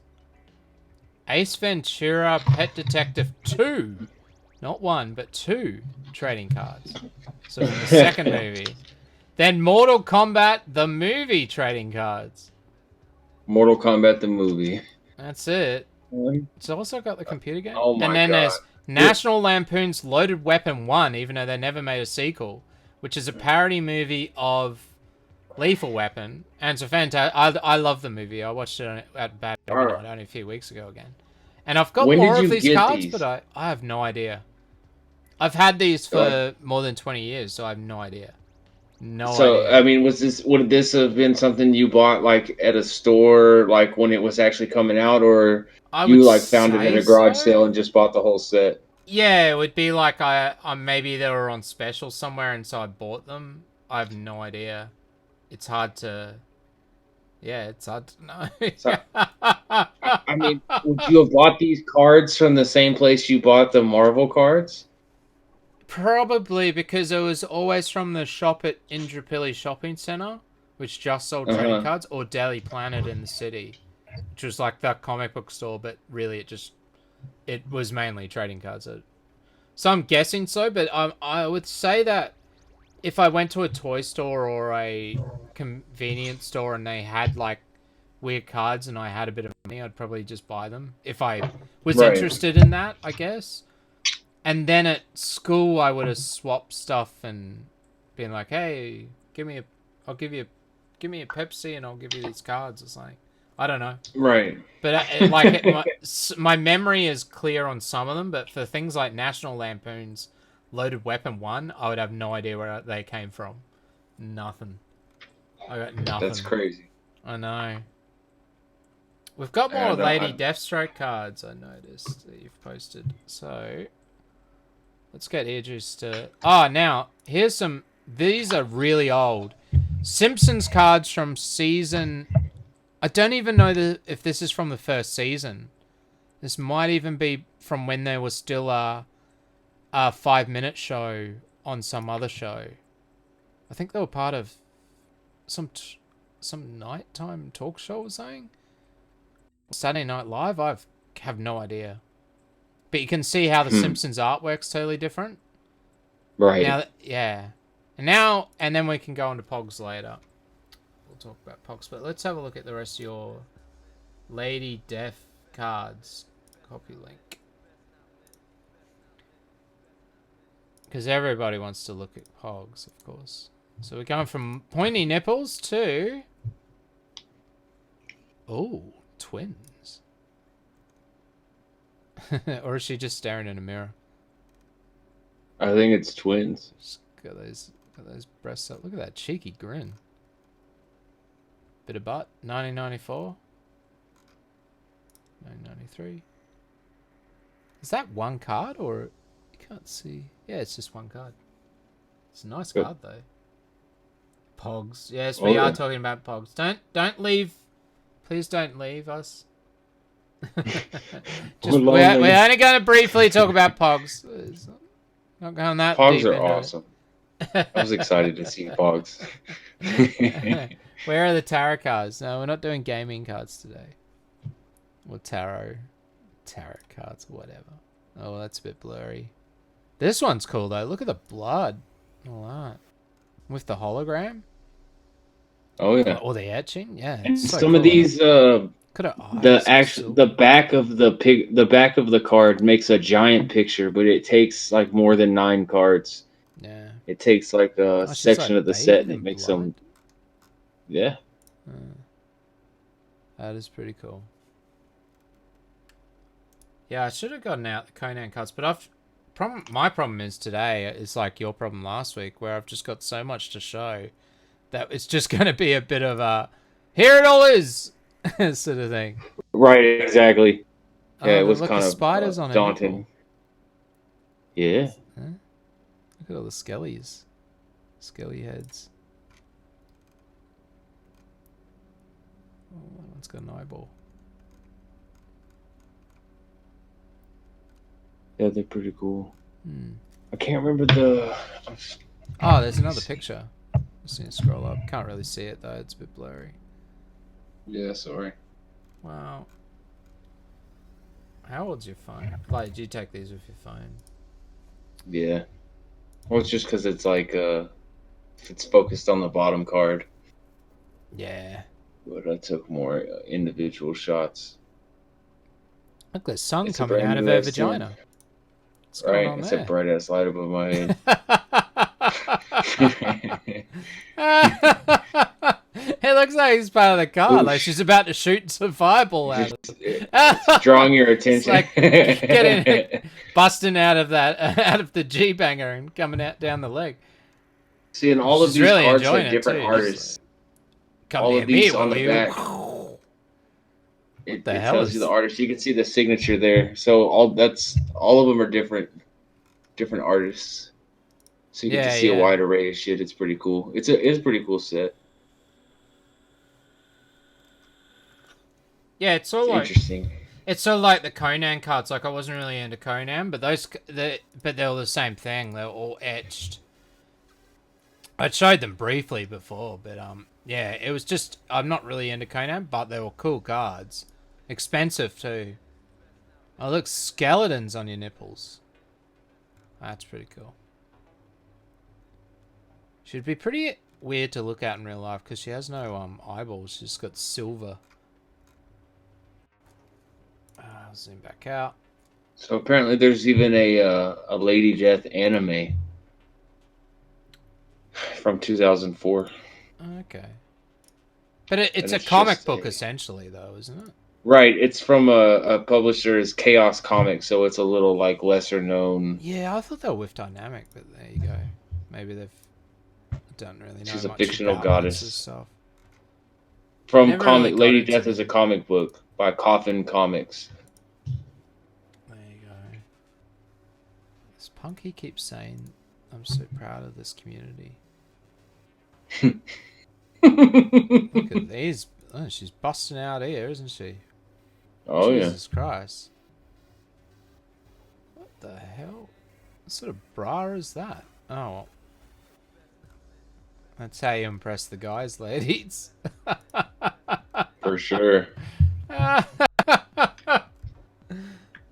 Ace Ventura Pet Detective 2. Not one, but two trading cards. So from the second movie. Then Mortal Kombat, the movie trading cards. Mortal Kombat the movie. That's it. Oh It's also got the computer game. And my then god. there's National Lampoon's Loaded Weapon 1, even though they never made a sequel, which is a parody movie of Lethal Weapon. And it's a fantastic... I love the movie. I watched it at Bad Movie Alright. Night only a few weeks ago again. And I've got When did more of you these get cards, but these? I have no idea. I've had these Like, for more than 20 years, so I have no idea. No so idea. I mean, would this have been something you bought like at a store, like when it was actually coming out, or I would you like found it at say a garage so. sale and just bought the whole set? Yeah, it would be like I maybe they were on special somewhere, and so I bought them. I have no idea. It's hard to. Yeah, it's hard to So know. I mean, would you have bought these cards from the same place you bought the Marvel cards? Probably because it was always from the shop at Indrapilli Shopping Centre, which just sold Uh trading huh. cards, or Daily Planet in the city, which was like that comic book store, but really it was mainly trading cards. So I'm guessing so, but I would say that if I went to a toy store or a convenience store and they had like weird cards and I had a bit of money, I'd probably just buy them if I was Right. interested in that, I guess. And then at school, I would have swapped stuff and been like, "Hey, I'll give me a Pepsi and I'll give you these cards or something." I don't know, Right. but my memory is clear on some of them. But for things like National Lampoon's Loaded Weapon 1, I would have no idea where they came from. Nothing. I got That's nothing. crazy. I know. We've got more And Lady Deathstroke cards, I noticed, that you've posted. So, let's get EarJuice to... Oh, now, here's some... These are really old. Simpsons cards from season... I don't even know if this is from the first season. This might even be from when there was still a 5-minute show on some other show. I think they were part of some nighttime talk show or something. Saturday Night Live. I have no idea. But you can see how the hmm. Simpsons artwork's totally different. Right. Now, yeah. And then we can go on to Pogs later. We'll talk about Pogs, but let's have a look at the rest of your Lady Death cards. Copy link. Because everybody wants to look at Pogs, of course. So we're going from pointy nipples to... Oh, twins. Or is she just staring in a mirror? I think it's twins. Just got those breasts up. Look at that cheeky grin. Bit of butt. 1994. 1993. Is that one card or you can't see? Yeah, it's just one card. It's a nice Good. card though. Pogs. Yes, Oh we are yeah. talking about Pogs. Don't leave. Please don't leave us. Just we're only going to briefly talk about Pogs. It's not going that Pogs deep are into it. awesome. I was excited to see Pogs. Where are the tarot cards? No, we're not doing gaming cards today. Or tarot cards or whatever. Oh, well, that's a bit blurry. This one's cool though. Look at the blood. All that. With the hologram? Oh yeah. Or the etching? Yeah, it's And so some of cool. these Look at her eyes. the back of the back of the card makes a giant picture, but it takes like more than 9 cards. Yeah. It takes like a Oh, she's section like of the set bathed and it in makes blood. them. Yeah. That is pretty cool. Yeah, I should have gotten out the Conan cards, but my problem is today is like your problem last week, where I've just got so much to show that it's just going to be a bit of a here it all is sort of thing. Right. Exactly. Yeah, Oh, it was look, kind a of spider's on a nipple. daunting. Yeah. Huh? Look at all the skellies, skelly heads. Oh, that one's got an eyeball. Yeah, they're pretty cool. I can't remember the. Oh, there's another picture. Just need to scroll up. Can't really see it though. It's a bit blurry. Yeah, sorry. Wow. How old's your phone? Like, do you take these with your phone? Yeah. Well, it's just because it's like it's focused on the bottom card, Yeah. but I took more individual shots. Look, there's sun It's a coming brand out of new her S10, vagina. What's going right? on It's a there? bright ass light above my head. It looks like he's part of the car. Like Oof. she's about to shoot some fireball out of It's drawing your It's attention. like getting busting out of that out of the G banger and coming out down the leg. See, and all of She's these really cards enjoying have it different too. She's artists. like, come All near of me, these on will the you? back. What It, the it hell tells you the is? artist. You can see the signature there. So all of them are different artists. So you get to Yeah, see a yeah, wide array of shit. It's pretty cool. It's a pretty cool set. yeah. It's It's all like interesting. it's sort of like the Conan cards. Like I wasn't really into Conan, but but they're all the same thing. They're all etched. I showed them briefly before, but yeah, it was just I'm not really into Conan, but they were cool cards, expensive too. Oh, look, skeletons on your nipples. That's pretty cool. She'd be pretty weird to look at in real life because she has no eyeballs. She's got silver. I'll zoom back out. So apparently, there's even a Lady Death anime from 2004, Okay, but it's and a it's comic just book essentially, though, isn't it? right. It's from a publisher is Chaos Comics, so it's a little like lesser known. Yeah, I thought they were with Dynamic, but there you go. Maybe they've don't really know She's a much fictional about Vince's goddess stuff. from Never really comic. got Lady into Death is the. a comic book by Coffin Comics. There you go. This Punky keeps saying, "I'm so proud of this community." Look at these. Oh, she's busting out here, isn't she? Oh yeah. Jesus Christ! What the hell? What sort of bra is that? Oh, well. That's how you impress the guys, ladies. For sure.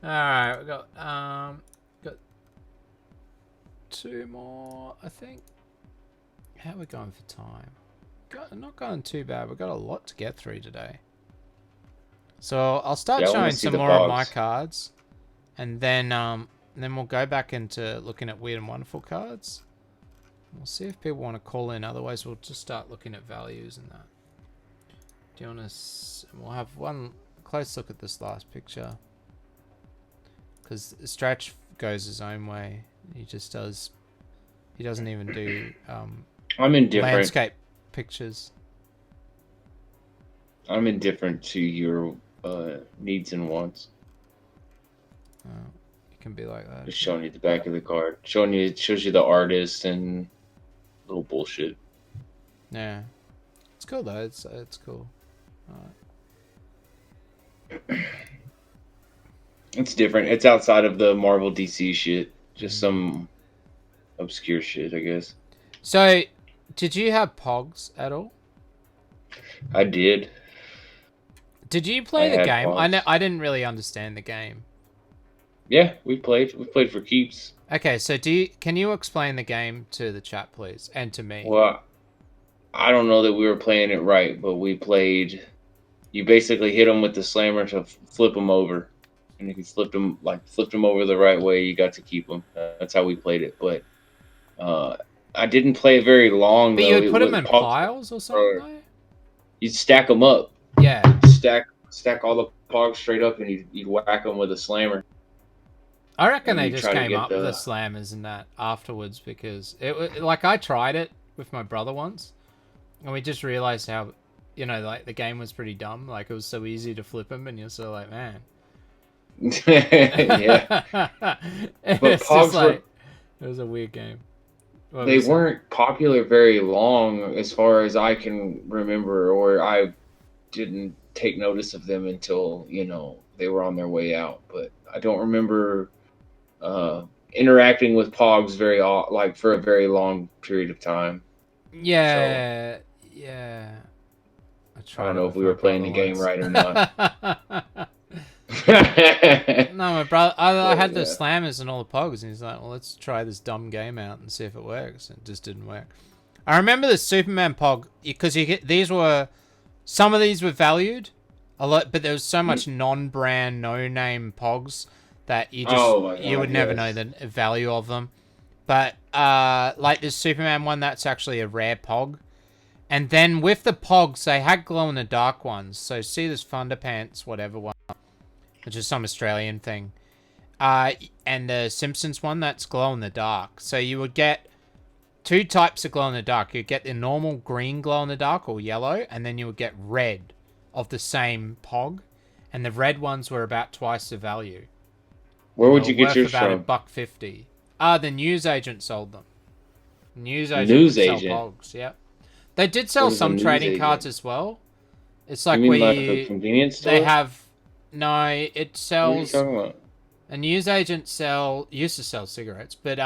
Alright, we got 2 more, I think. How are we going for time? Not going too bad. We've got a lot to get through today. So I'll start Yeah, I wanna showing see some the more of my Pogs. cards, and then we'll go back into looking at weird and wonderful cards. We'll see if people want to call in. Otherwise, we'll just start looking at values and that. Do you want to? We'll have one close look at this last picture, because Stretch goes his own way. He just does. He doesn't even do I'm indifferent. landscape pictures. I'm indifferent to your needs and wants. It can be like that. Just showing you the back of the card. Showing you, it shows you the artist and little bullshit. Yeah, it's cool though. It's cool. Alright. It's different. It's outside of the Marvel DC shit. Just some obscure shit, I guess. So, did you have Pogs at all? I did. Did you I play the had game? Pogs. I didn't really understand the game. Yeah, we played. We played for keeps. Okay, so can you explain the game to the chat, please, and to me? Well, I don't know that we were playing it right, but we played. You basically hit them with the slammer to flip them over, and if you flipped them over the right way, you got to keep them. That's how we played it. But I didn't play it very long But you though. would It put them was in piles or something, though? you'd stack them up. Yeah. Stack all the pogs straight up, and you'd whack them with a slammer. I reckon And they you just try to came get up with the the. slammers and that afterwards because like I tried it with my brother once, and we just realized how, like the game was pretty dumb. Like it was so easy to flip them, and you're so like, man. Yeah, but It's just pogs like were it was a weird game. What were they you saying? weren't popular very long as far as I can remember, or I didn't take notice of them until they were on their way out. But I don't remember interacting with Pogs like for a very long period of time. So Yeah, yeah. I I tried don't it know if with we my were playing brother the game once. right or not. No, my brother. I But had the yeah. slammers and all the pogs, and he's like, "Well, let's try this dumb game out and see if it works." And it just didn't work. I remember the Superman pog because some of these were valued a lot, but there was so much non-brand, no-name pogs that Oh my you would god, never know yes. the value of them. But like this Superman one, that's actually a rare pog. And then with the pogs, they had glow in the dark ones. So see this Thunderpants, whatever one, which is some Australian thing. And the Simpsons one, that's glow in the dark. So you would get two types of glow in the dark. You'd get the normal green glow in the dark or yellow, and then you would get red of the same pog. And the red ones were about twice the value. Where And they would were you get worth yours about from? $1.50. The newsagent sold them. Newsagent News would sell agent. pogs, yep. They did sell What is a some news trading cards agent? as well. It's You like mean where like a convenience they store? have, no, it What are you sells, talking about? a newsagent used to sell cigarettes, but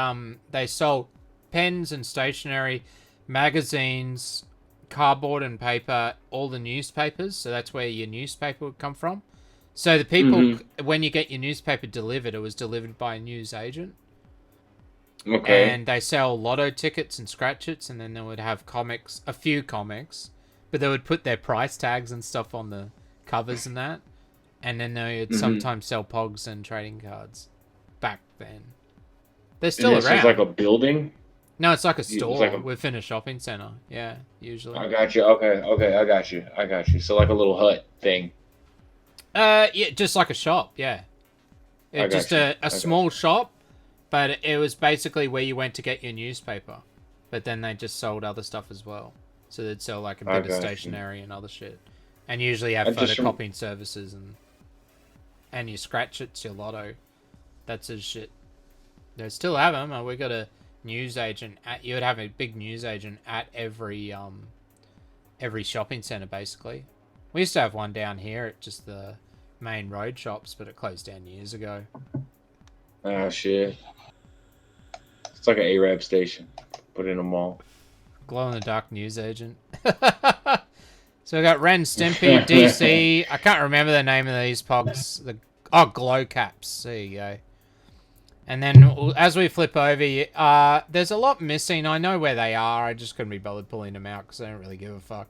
they sold pens and stationery, magazines, cardboard and paper, all the newspapers. So that's where your newspaper would come from. So the people, Mm-hmm. when you get your newspaper delivered, it was delivered by a newsagent. Okay. And they sell lotto tickets and scratchets, and then they would have comics, a few comics, but they would put their price tags and stuff on the covers and that. And then they would Mm-hmm. sometimes sell pogs and trading cards back then. They're And still this was like around. a building. No, it's like a It was like store a. within a shopping center. Yeah, usually. I got you. Okay. Okay. I got you. I got you. So like a little hut thing. Yeah, just like a shop. Yeah, I it just got you. a I got small you. shop, but it was basically where you went to get your newspaper. But then they just sold other stuff as well. So they'd sell like a I bit of got you. stationery and other shit, and usually have I just. photocopying services and your scratchets, your lotto. That's his shit. They still have them. We got a news agent at. You would have a big news agent at every shopping center basically. We used to have one down here at just the main road shops, but it closed down years ago. Ah shit. It's like an Arab station. Put in a mall. Glow in the dark news agent. So we got Ren Stimpy, DC. I can't remember the name of these pogs. Glow caps. There you go. And then as we flip over, there's a lot missing. I know where they are. I just couldn't be bothered pulling them out because I don't really give a fuck.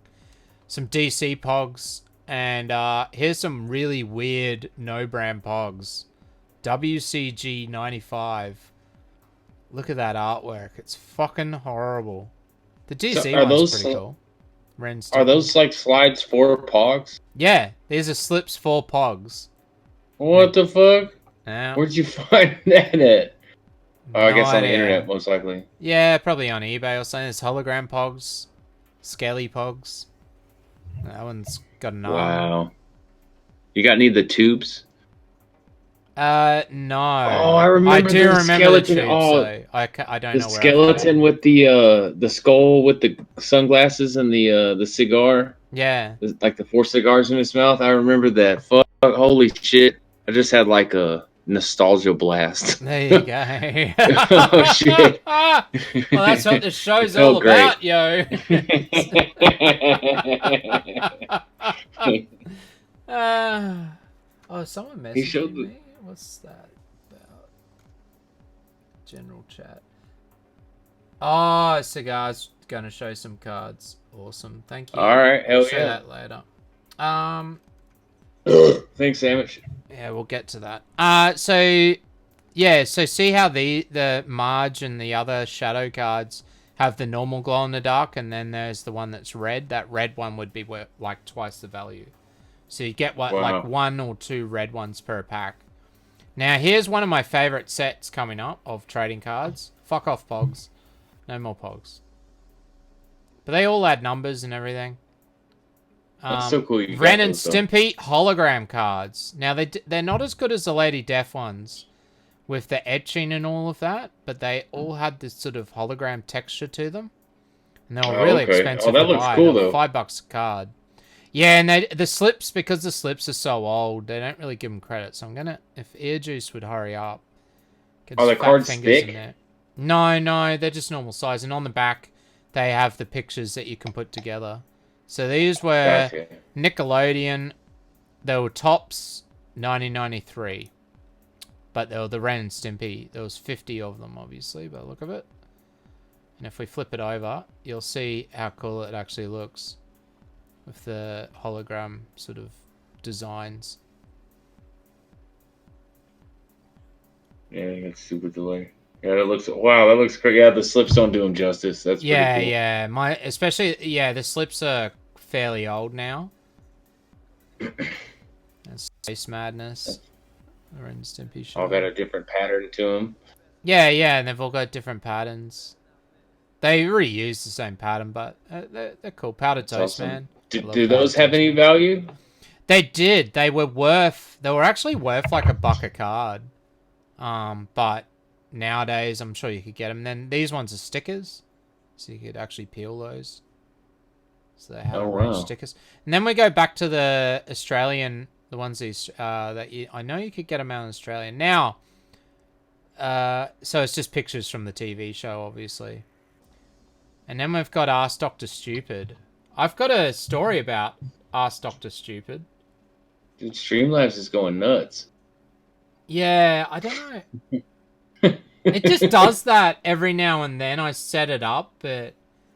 Some DC pogs. And here's some really weird no-brand pogs. WCG 95. Look at that artwork. It's fucking horrible. The So DC one's pretty cool. Ren are Stimpy. those like slides for Pogs? Yeah, these are slips for pogs. What the fuck? Now, Where'd you find that at? Oh, I no guess on the idea. internet, most likely. Yeah, probably on eBay or something. There's hologram pogs. Scaly pogs. That one's got an arm. Wow. You got any of the tubes? No. Oh, I I remember do the remember the skeleton. tube, Oh, so I don't the know where I found skeleton it. with the skull with the sunglasses and the cigar, Yeah. like the four cigars in his mouth. I remember that. Fuck, holy shit! I just had like a nostalgia blast. There you go. Oh shit! Well, that's what the It show's all felt great. about, yo. Oh, someone He showed messaging the. me? What's that about? general chat. Oh, Cigar's gonna show some cards. Awesome, thank you. All right, I'll hell show that later. Thanks, Sandwich. Yeah, we'll get to that. So see how the Marge and the other shadow cards have the normal glow in the dark, and then there's the one that's red. That red one would be worth like twice the value. So you get like 1 or 2 red ones per pack. Now here's one of my favorite sets coming up of trading cards. Fuck off, Pogs. No more Pogs. But they all add numbers and everything. That's so cool. You Ren and Stimpy hologram cards. Now they're not as good as the Lady Death ones with the etching and all of that, but they all had this sort of hologram texture to them, and they were really expensive. Oh, that looks cool though. $5 a card. Yeah, and the slips, because the slips are so old, they don't really give them credit. So I'm gonna, if EarJuice would hurry up. Are the cards thick? No, they're just normal size, and on the back they have the pictures that you can put together. So these were Nickelodeon. They were Tops 1993. But they were the Ren and Stimpy. There was 50 of them, obviously, by the look of it. And if we flip it over, you'll see how cool it actually looks. With the hologram sort of designs. Yeah, that's super delay. Yeah, that looks, wow, that looks great. Yeah, the slips don't do them justice. That's pretty cool. Yeah. The slips are fairly old now. That's Space Madness. Ren and Stimpy show. All got a different pattern to them. Yeah, and they've all got different patterns. They reuse the same pattern, but they're cool. Powder Toast, awesome. Man. Do those have any value? They did. They were actually worth like $1 a card. But nowadays, I'm sure you could get them. Then these ones are stickers, so you could actually peel those. So they have stickers. And then we go back to the Australian, the ones I know you could get them out in Australia now. So it's just pictures from the TV show, obviously. And then we've got Ask Dr. Stupid. I've got a story about Ask Dr. Stupid. Dude, Streamlabs is going nuts. Yeah, I don't know. It just does that every now and then. I set it up, but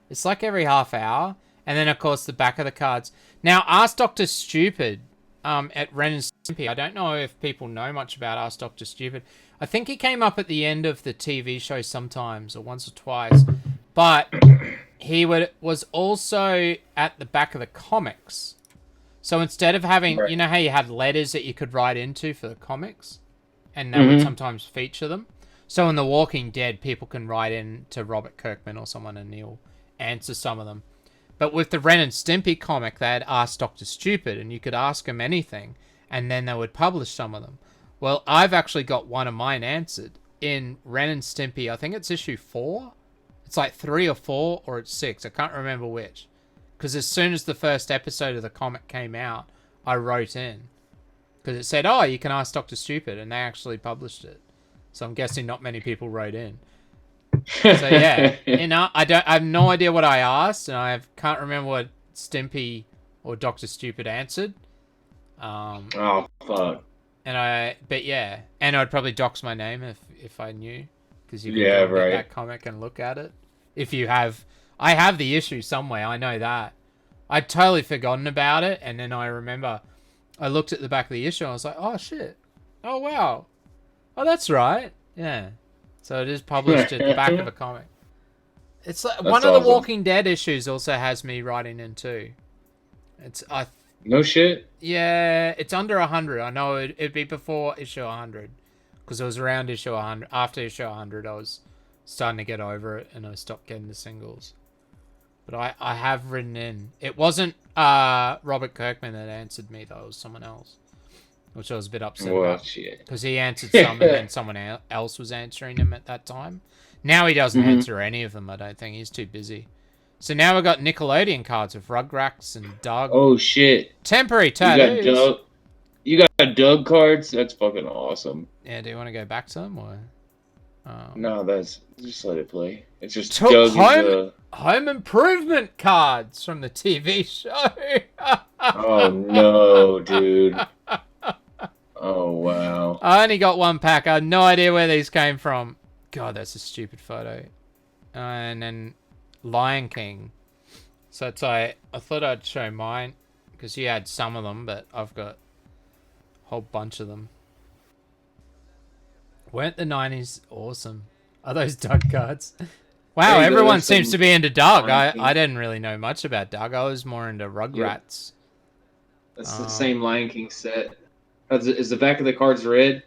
it's like every half hour. And then, of course, the back of the cards. Now, Ask Dr. Stupid at Ren and Stimpy. I don't know if people know much about Ask Dr. Stupid. I think he came up at the end of the TV show sometimes, or once or twice. But he was also at the back of the comics. So instead of having, you know how you had letters that you could write into for the comics? And they would sometimes feature them. So in The Walking Dead, people can write in to Robert Kirkman or someone and he'll answer some of them. But with the Ren and Stimpy comic, they had Ask Dr. Stupid, and you could ask him anything, and then they would publish some of them. Well, I've actually got one of mine answered in Ren and Stimpy. I think it's issue 4. It's like 3 or 4, or it's 6. I can't remember which. Because as soon as the first episode of the comic came out, I wrote in. Because it said, oh, you can ask Dr. Stupid, and they actually published it. So I'm guessing not many people wrote in. So yeah, I have no idea what I asked, and I can't remember what Stimpy or Dr. Stupid answered. Oh fuck. But yeah, and I'd probably dox my name if I knew, because you can go get that comic and look at it. I have the issue somewhere. I know that. I'd totally forgotten about it, and then I remember I looked at the back of the issue and I was like, oh shit, oh wow, oh that's right, yeah. So it is published at the back of a comic. It's like one of the Walking Dead issues also has me writing in too. No shit. Yeah, it's under 100. I know it'd be before issue 100, because it was around issue 100. After issue 100, I was starting to get over it, and I stopped getting the singles. But I have written in. It wasn't Robert Kirkman that answered me though. It was someone else, which I was a bit upset about, because he answered some and then someone else was answering him at that time. Now he doesn't answer any of them, I don't think. He's too busy. So now we've got Nickelodeon cards with Rugrats and Doug. Oh, shit. Temporary tattoos. You got Doug cards? That's fucking awesome. Yeah, do you want to go back to them? Or? No, just let it play. It's just Doug Home Improvement cards from the TV show. Oh, no, dude. Oh, wow. I only got one pack. I had no idea where these came from. God, that's a stupid photo. And then Lion King. So it's I thought I'd show mine because you had some of them, but I've got a whole bunch of them. Weren't the 90s awesome? Are those Doug cards? Wow, everyone seems to be into Doug. I didn't really know much about Doug. I was more into Rugrats. That's the same Lion King set. Is the back of the cards red?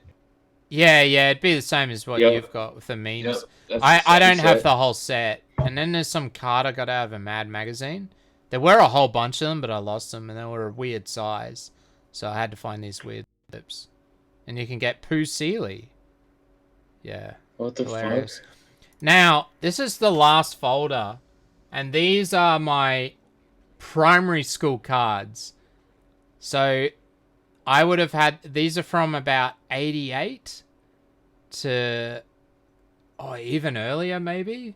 Yeah, it'd be the same as what you've got with the memes. I don't have the whole set. And then there's some card I got out of a Mad magazine. There were a whole bunch of them, but I lost them, and they were a weird size. So I had to find these weird clips. And you can get Pooh Seeley. Yeah. What the fuck? Now, this is the last folder. And these are my primary school cards. So I would have had... These are from about 88 to... Oh, even earlier, maybe?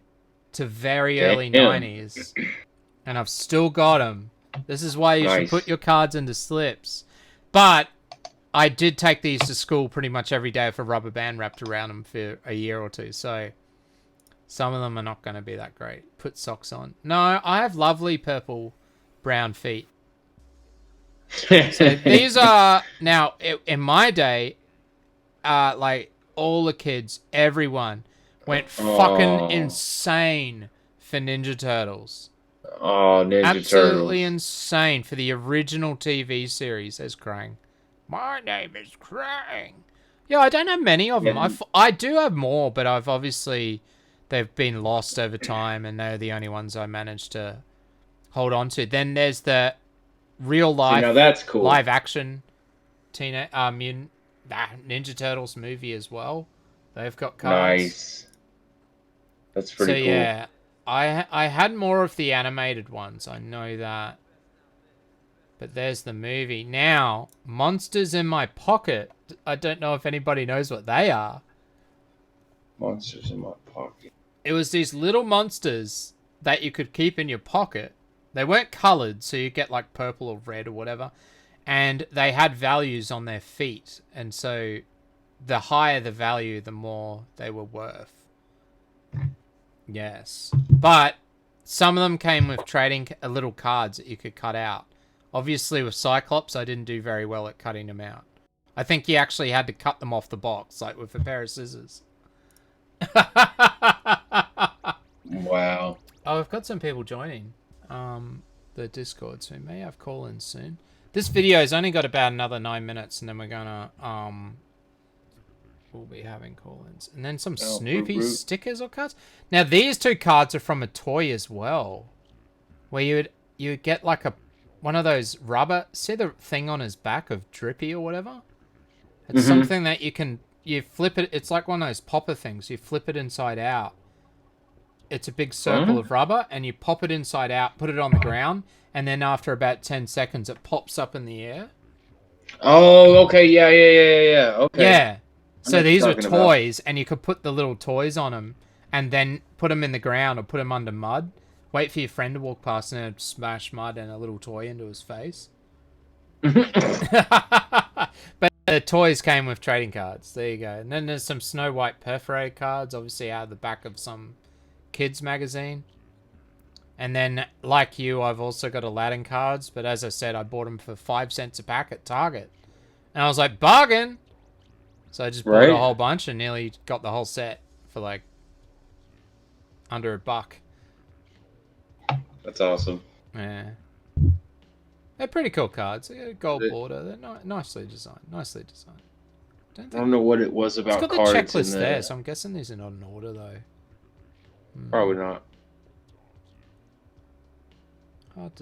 To very early 90s. And I've still got them. This is why you should put your cards into slips. But I did take these to school pretty much every day with a rubber band wrapped around them for a year or two. So some of them are not going to be that great. Put socks on. No, I have lovely purple brown feet. So these are... Now, in my day, like all the kids, everyone went fucking insane for Ninja Turtles. Oh, Ninja Turtles. Absolutely insane for the original TV series. There's Krang. My name is Krang. Yeah, I don't have many of them. I do have more, but I've obviously... They've been lost over time, and they're the only ones I managed to hold on to. Then there's the real life, that's cool. live action Ninja Turtles movie as well. They've got cards. Nice. That's pretty cool. So yeah, I had more of the animated ones. I know that. But there's the movie. Now, Monsters in My Pocket. I don't know if anybody knows what they are. Monsters in My Pocket. It was these little monsters that you could keep in your pocket. They weren't colored, so you get like purple or red or whatever. And they had values on their feet. And so the higher the value, the more they were worth. Yes. But some of them came with trading little cards that you could cut out. Obviously with Cyclops, I didn't do very well at cutting them out. I think you actually had to cut them off the box, like with a pair of scissors. Wow. Oh, I've got some people joining the Discord, so we may have call-ins soon. This video's only got about another 9 minutes, and then we're gonna we'll be having call-ins. And then some Snoopy stickers or cards. Now these two cards are from a toy as well. Where you would get like one of those rubber, see the thing on his back of Drippy or whatever? It's something that you flip it, it's like one of those popper things. You flip it inside out. It's a big circle of rubber, and you pop it inside out, put it on the ground, and then after about 10 seconds, it pops up in the air. Oh, okay, yeah. Okay. Yeah. So these were toys, and you could put the little toys on them, and then put them in the ground or put them under mud. Wait for your friend to walk past and it'd smash mud and a little toy into his face. But the toys came with trading cards. There you go. And then there's some Snow White perforated cards, obviously out of the back of some kids magazine. And then, like you, I've also got Aladdin cards, but as I said, I bought them for 5 cents a pack at Target. And I was like, bargain! So I just bought a whole bunch and nearly got the whole set for like under $1. That's awesome. Yeah. They're pretty cool cards. They got a gold border. They're nicely designed. Nicely designed. I don't know what it was about cards. It's got the checklist there, so I'm guessing these are not in order, though. Probably not.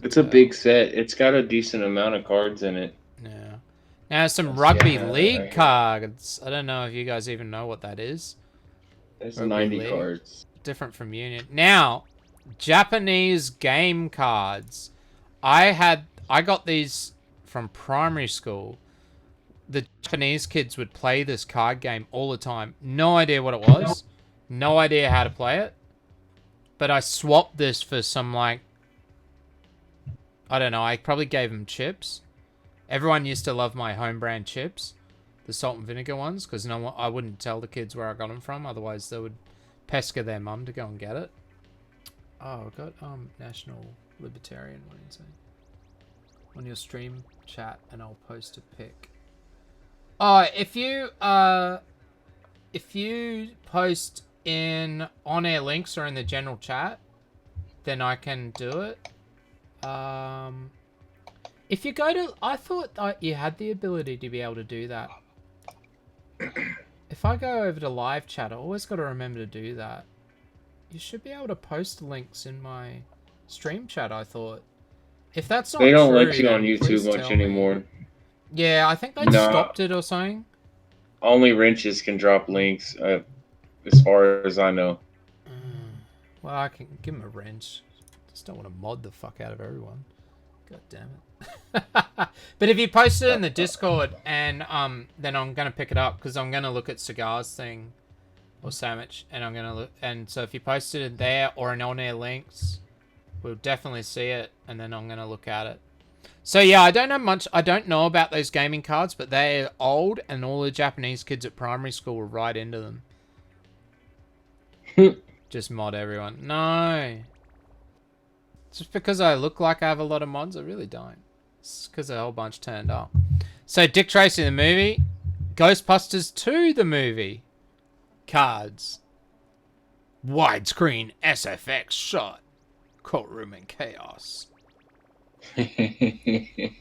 It's a big set. It's got a decent amount of cards in it. Yeah. Now, some rugby league cards. I don't know if you guys even know what that is. There's 90 cards. Different from Union. Now, Japanese game cards. I got these from primary school. The Japanese kids would play this card game all the time. No idea what it was. No idea how to play it. But I swapped this for some, like, I don't know, I probably gave them chips. Everyone used to love my home brand chips. The salt and vinegar ones. Because I wouldn't tell the kids where I got them from. Otherwise, they would pester their mum to go and get it. Oh, I've got National Libertarian. What did it say? On your stream chat, and I'll post a pic. Oh, if you post in on-air links or in the general chat, then I can do it. If you go to... I thought you had the ability to be able to do that. If I go over to live chat, I always got to remember to do that. You should be able to post links in my stream chat, I thought. If that's not true, they don't let you on then YouTube please much tell anymore. me. Yeah, I think they Nah. stopped it or something. Only wrenches can drop links, as far as I know. Well, I can give him a wrench. Just don't want to mod the fuck out of everyone. God damn it. But if you post it in the Discord, and then I'm gonna pick it up because I'm gonna look at Cigar's thing or sandwich, and I'm gonna look. And so if you post it in there or in on-air links, we'll definitely see it, and then I'm gonna look at it. So yeah, I don't know much. I don't know about those gaming cards, but they're old, and all the Japanese kids at primary school were right into them. Just mod everyone. No. Just because I look like I have a lot of mods, I really don't. It's because a whole bunch turned up. So Dick Tracy the movie, Ghostbusters 2 the movie, cards, widescreen SFX shot, courtroom and chaos. I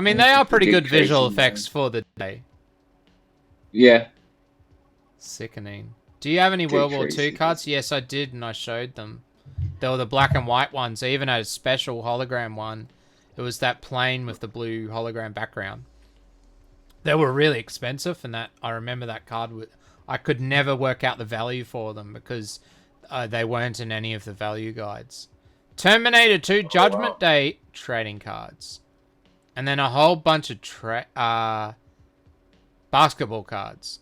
mean, they are pretty good visual effects for the day. Yeah. Sickening. Do you have any World War II cards? Yes, I did, and I showed them. They were the black and white ones. I even had a special hologram one. It was that plain with the blue hologram background. They were really expensive, and that I remember that card. I could never work out the value for them because they weren't in any of the value guides. Terminator 2 Judgment Day trading cards. And then a whole bunch of basketball cards.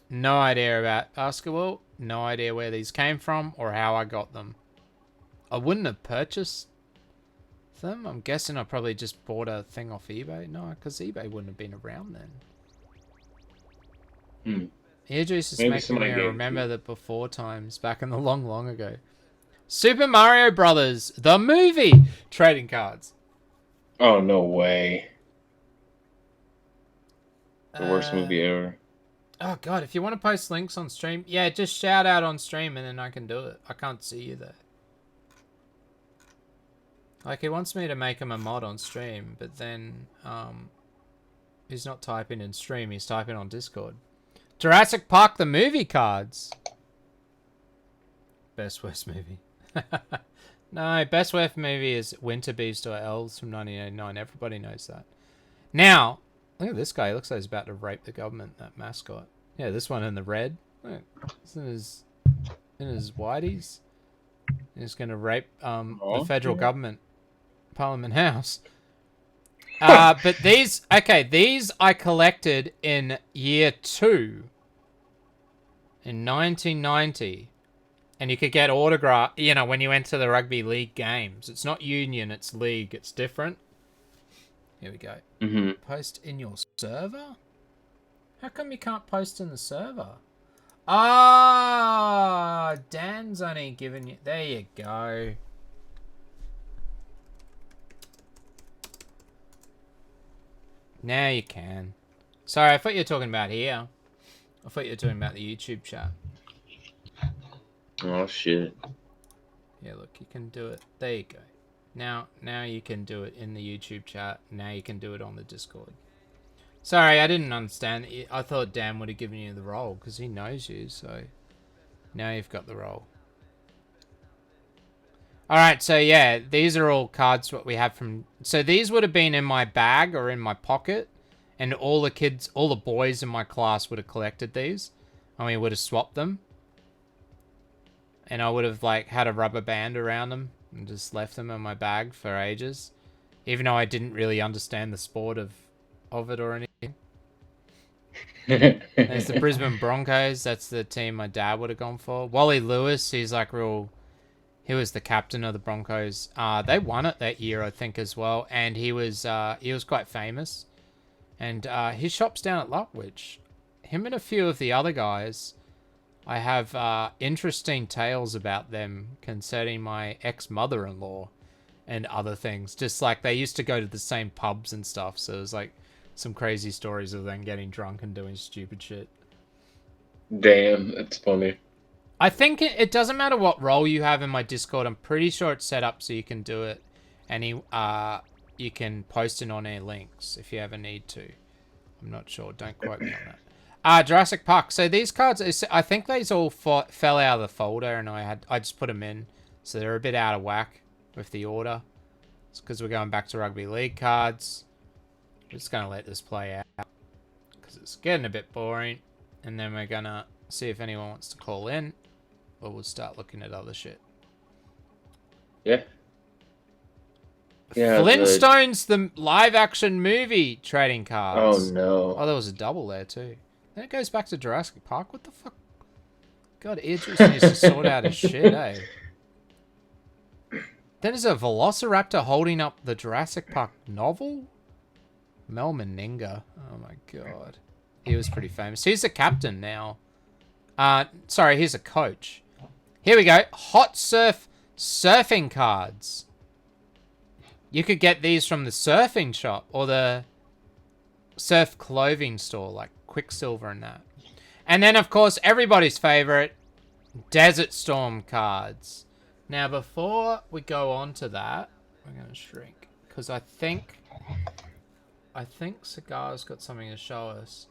No idea about basketball. No idea where these came from or how I got them. I wouldn't have purchased them. I'm guessing I probably just bought a thing off eBay. No, because eBay wouldn't have been around then. EarJuice is making me remember the before times back in the long, long ago. Super Mario Brothers, the movie, trading cards. Oh, no way. The worst movie ever. Oh, God, if you want to post links on stream, yeah, just shout out on stream and then I can do it. I can't see you there. Like, he wants me to make him a mod on stream, but then he's not typing in stream, he's typing on Discord. Jurassic Park, the movie cards. Best worst movie. No, best worst movie is Winter Beast or Elves from 1989. Everybody knows that. Now, look at this guy. He looks like he's about to rape the government, that mascot. Yeah, this one in the red. Look, it's in his whiteys. He's going to rape the federal government. Parliament House. But these... Okay, these I collected in year 2. In 1990. And you could get autograph, you know, when you enter the rugby league games. It's not union, it's league. It's different. Here we go. Post in your server? How come you can't post in the server? Ah, Dan's only given you... There you go. Now you can. Sorry, I thought you were talking about here. I thought you were talking about the YouTube chat. Oh, shit. Yeah, look, you can do it. There you go. Now you can do it in the YouTube chat. Now you can do it on the Discord. Sorry, I didn't understand. I thought Dan would have given you the role because he knows you, so now you've got the role. Alright, so yeah, these are all cards what we have from... So these would have been in my bag or in my pocket, and all the kids, all the boys in my class would have collected these, and we would have swapped them. And I would have, like, had a rubber band around them and just left them in my bag for ages. Even though I didn't really understand the sport of it or anything. There's the Brisbane Broncos. That's the team my dad would have gone for. Wally Lewis, he's, like, real... He was the captain of the Broncos. They won it that year, I think, as well. And he was quite famous. And his shop's down at Lutwich. Him and a few of the other guys... I have interesting tales about them concerning my ex-mother-in-law and other things. Just like they used to go to the same pubs and stuff, so it was like some crazy stories of them getting drunk and doing stupid shit. Damn, that's funny. I think it doesn't matter what role you have in my Discord. I'm pretty sure it's set up so you can do it. And you can post it on air links if you ever need to. I'm not sure. Don't quote me on that. Jurassic Park. So these cards, I think these all fell out of the folder, and I just put them in, so they're a bit out of whack with the order. It's because we're going back to rugby league cards. We're just gonna let this play out because it's getting a bit boring, and then we're gonna see if anyone wants to call in, or we'll start looking at other shit. Yeah. Yeah. Flintstones, the live-action movie trading cards. Oh no. Oh, there was a double there too. Then it goes back to Jurassic Park. What the fuck? God, EarJuice needs to sort out his shit, eh? Then there's a Velociraptor holding up the Jurassic Park novel? Mel Meninga. Oh my god. He was pretty famous. He's a captain now. Sorry, he's a coach. Here we go. Hot Surf surfing cards. You could get these from the surfing shop or the surf clothing store, like Quicksilver and that. And then, of course, everybody's favorite, Desert Storm cards. Now, before we go on to that, we're going to shrink. Because I think Cigar's got something to show us.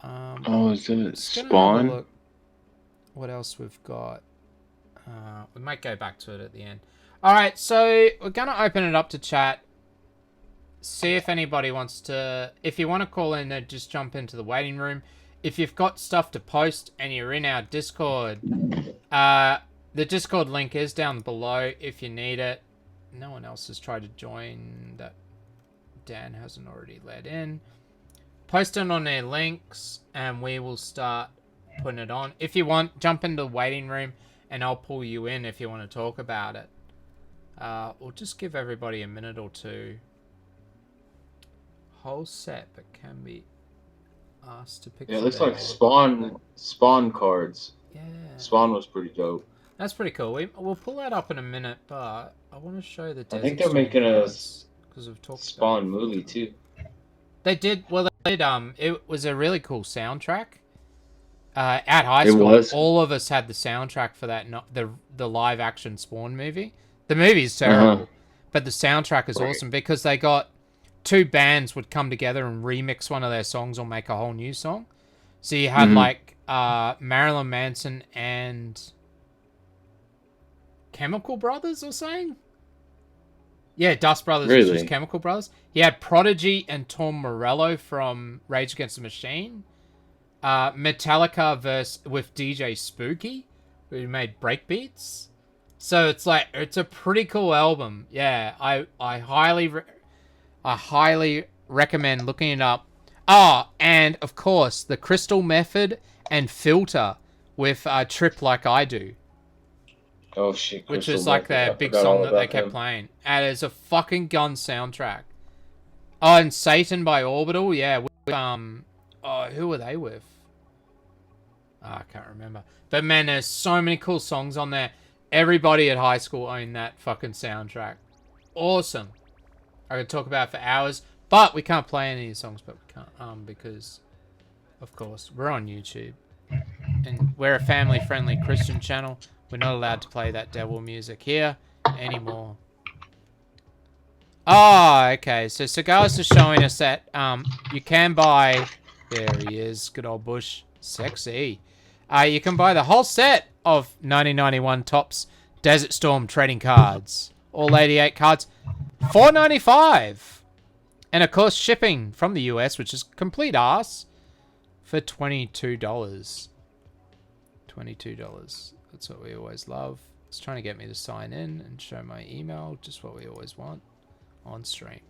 Oh, is it Spawn? Look what else we've got. We might go back to it at the end. Alright, so we're going to open it up to chat. See if anybody wants to... If you want to call in, then just jump into the waiting room. If you've got stuff to post and you're in our Discord, the Discord link is down below if you need it. No one else has tried to join that Dan hasn't already let in. Post it on their links and we will start putting it on. If you want, jump into the waiting room and I'll pull you in if you want to talk about it. We'll just give everybody a minute or two. Whole set, but can be asked to pick. Yeah, it looks like Spawn cards. Yeah. Spawn was pretty dope. That's pretty cool. We'll pull that up in a minute, but I want to show the Desert I think they're Storm making cards, a we've talked Spawn movie too. They did. Well, they did. It was a really cool soundtrack. At high school, all of us had the soundtrack for that. Not the live action Spawn movie. The movie's terrible, but the soundtrack is awesome because they got two bands would come together and remix one of their songs or make a whole new song. So you had like Marilyn Manson and Chemical Brothers or something. Yeah, Dust Brothers, which was Chemical Brothers. You had Prodigy and Tom Morello from Rage Against the Machine. Metallica with DJ Spooky, who made breakbeats. So it's like, it's a pretty cool album. Yeah, I highly recommend looking it up. And of course, the Crystal Method and Filter with Trip Like I Do. Oh shit! Which is like their big song that they kept playing. And it's a fucking gun soundtrack. Oh, and Satan by Orbital, yeah. With, who were they with? I can't remember. But man, there's so many cool songs on there. Everybody at high school owned that fucking soundtrack. Awesome. I could talk about it for hours, but we can't play any of these songs, but we can't, because, of course, we're on YouTube. And we're a family-friendly Christian channel. We're not allowed to play that devil music here anymore. Oh, okay. So Cigars is showing us that you can buy... There he is. Good old Bush. Sexy. You can buy the whole set of 1991 Topps Desert Storm trading cards. All 88 cards. $4.95. And of course shipping from the US, which is complete arse, for $22. $22. That's what we always love. It's trying to get me to sign in and show my email. Just what we always want on stream.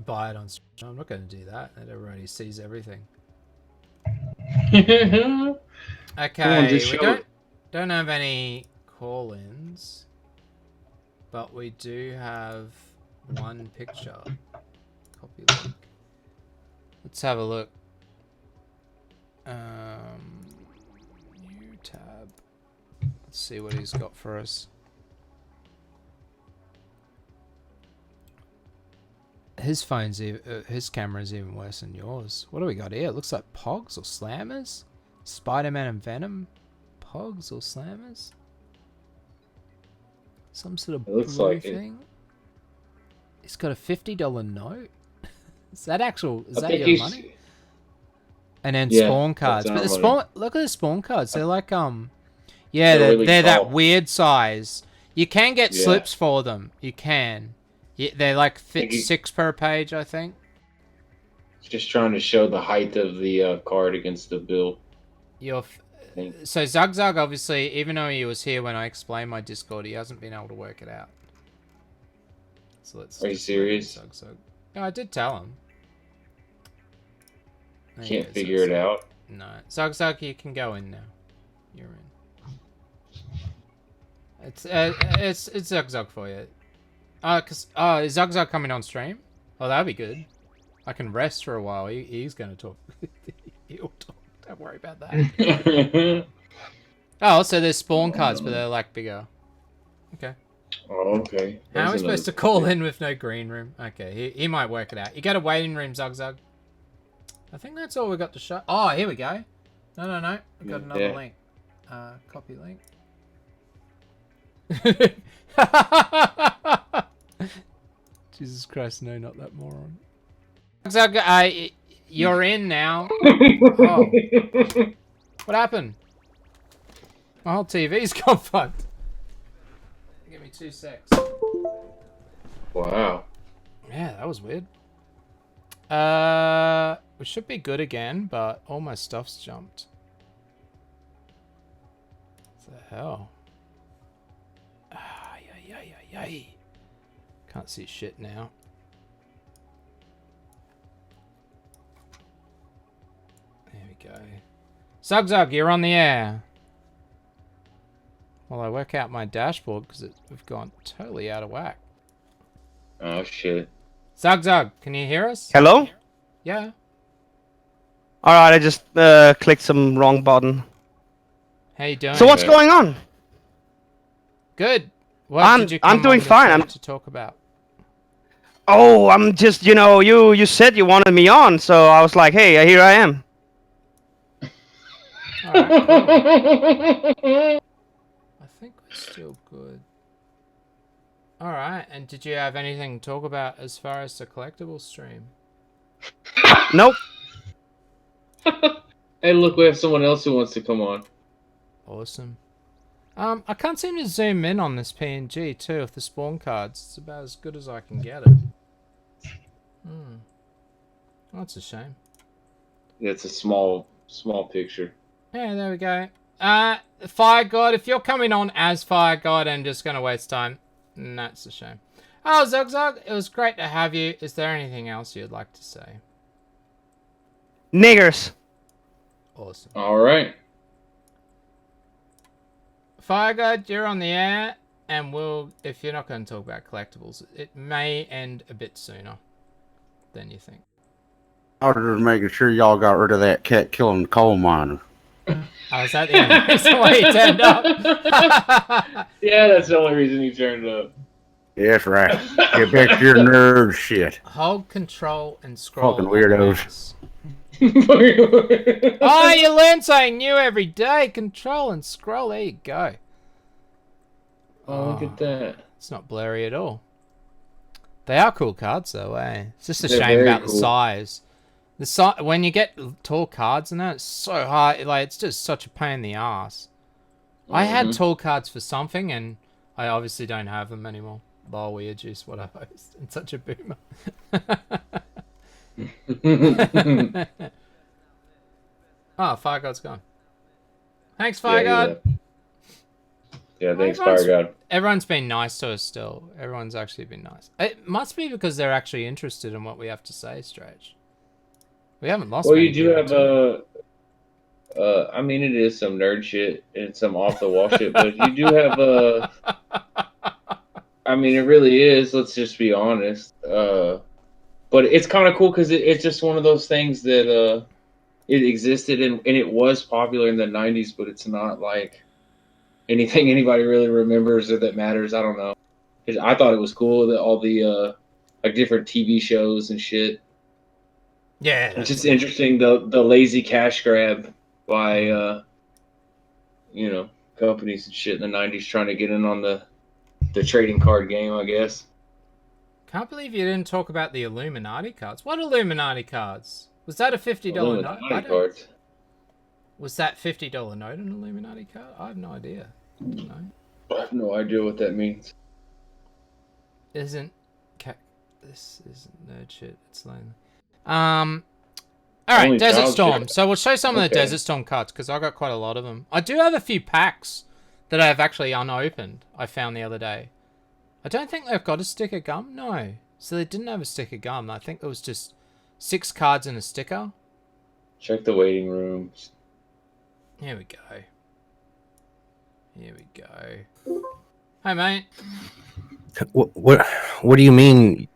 Buy it on stream. I'm not going to do that. Everybody sees everything. Okay, we don't have any call-ins, but we do have one picture. Copy link. Let's have a look. New tab. Let's see what he's got for us. His phone's his camera's even worse than yours. What do we got here? It looks like Pogs or Slammers. Spider-Man and Venom. Pogs or Slammers. Some sort of looks blue like thing. He's got a $50 note. Is that actual? Is I that think your money? And then spawn cards. But the spawn, look at the spawn cards. They're like yeah, they're really that weird size. You can get slips for them. You can. Yeah, they like fit 6 per page, I think. Just trying to show the height of the card against the bill. So Zugzug, obviously, even though he was here when I explained my Discord, he hasn't been able to work it out. So let's. Are you serious? Zugzug. No, I did tell him. Can't figure it out. No, Zugzug, you can go in now. You're in. It's Zugzug for you. Is Zugzug coming on stream? Oh, that'd be good. I can rest for a while. He's gonna talk. He'll talk. Don't worry about that. Oh, so there's spawn cards, but they're like bigger. Okay. Oh, okay. How are we supposed to call in with no green room? Okay, he might work it out. You got a waiting room, Zugzug. I think that's all we got to show. Oh, here we go. No. We've got another link. Copy link. Jesus Christ, no, not that moron. Zug, you're in now. Oh. What happened? My whole TV's gone fucked. Give me 2 secs. Wow. Yeah, that was weird. We should be good again, but all my stuff's jumped. What the hell? Yay. Can't see shit now. There we go. Zugzug, you're on the air. Well, I work out my dashboard because we've gone totally out of whack. Oh, shit. Zugzug, can you hear us? Hello? Yeah. Alright, I just clicked some wrong button. How you doing? So what's going on? Good. What did you come I'm doing on the fine. show I'm to talk about. Oh, I'm just, you said you wanted me on, so I was like, hey, here I am. Alright, cool. I think we're still good. Alright, and did you have anything to talk about as far as the collectibles stream? Nope. Hey, look, we have someone else who wants to come on. Awesome. I can't seem to zoom in on this PNG too of the spawn cards. It's about as good as I can get it. Oh, that's a shame. Yeah, it's a small picture. Yeah, there we go. Fire God, if you're coming on as Fire God and just gonna waste time, that's a shame. Oh, Zugzug, it was great to have you. Is there anything else you'd like to say? Niggers. Awesome. All right. Fire God, you're on the air, and if you're not going to talk about collectibles, it may end a bit sooner than you think. I was just making sure y'all got rid of that cat killing coal miner. Oh, is that the only reason why you turned up? Yeah, that's the only reason he turned up. Yes, right. Get back to your nerd shit. Hold control and scroll. Fucking weirdos. Oh, you learn something new every day. Control and scroll. There you go. Oh, look at that. It's not blurry at all. They are cool cards, though, eh? It's just a They're shame very about cool. the size. The size when you get tall cards and that, it's so hard. Like, it's just such a pain in the ass. I had tall cards for something, and I obviously don't have them anymore. Lol, EarJuice, what a host, and such a boomer. Oh, Fire God's gone. Thanks, Fire God. Yeah, thanks, Fire God. Everyone's been nice to us still. Everyone's actually been nice. It must be because they're actually interested in what we have to say, Stretch. We haven't lost. Well, many you do people, have I mean, it is some nerd shit and some off the wall shit, but you do have I mean, it really is. Let's just be honest. But it's kind of cool because it's just one of those things that it existed and it was popular in the 90s, but it's not like anything anybody really remembers or that matters. I don't know. I thought it was cool that all the like different TV shows and shit. Yeah, It's that's just interesting the lazy cash grab by companies and shit in the 90s trying to get in on the trading card game, I guess. Can't believe you didn't talk about the Illuminati cards. What Illuminati cards? Was that a $50 note? Illuminati cards. Was that $50 note an Illuminati card? I have no idea. No. I have no idea what that means. This isn't nerd shit. It's lonely. Alright, Only Desert child Storm. shit. So we'll show some of the Okay. Desert Storm cards, because I got quite a lot of them. I do have a few packs that I have actually unopened, I found the other day. I don't think they've got a sticker gum. No. So they didn't have a sticker gum. I think it was just 6 cards and a sticker. Check the waiting rooms. Here we go. Here we go. Hi, mate. What do you mean?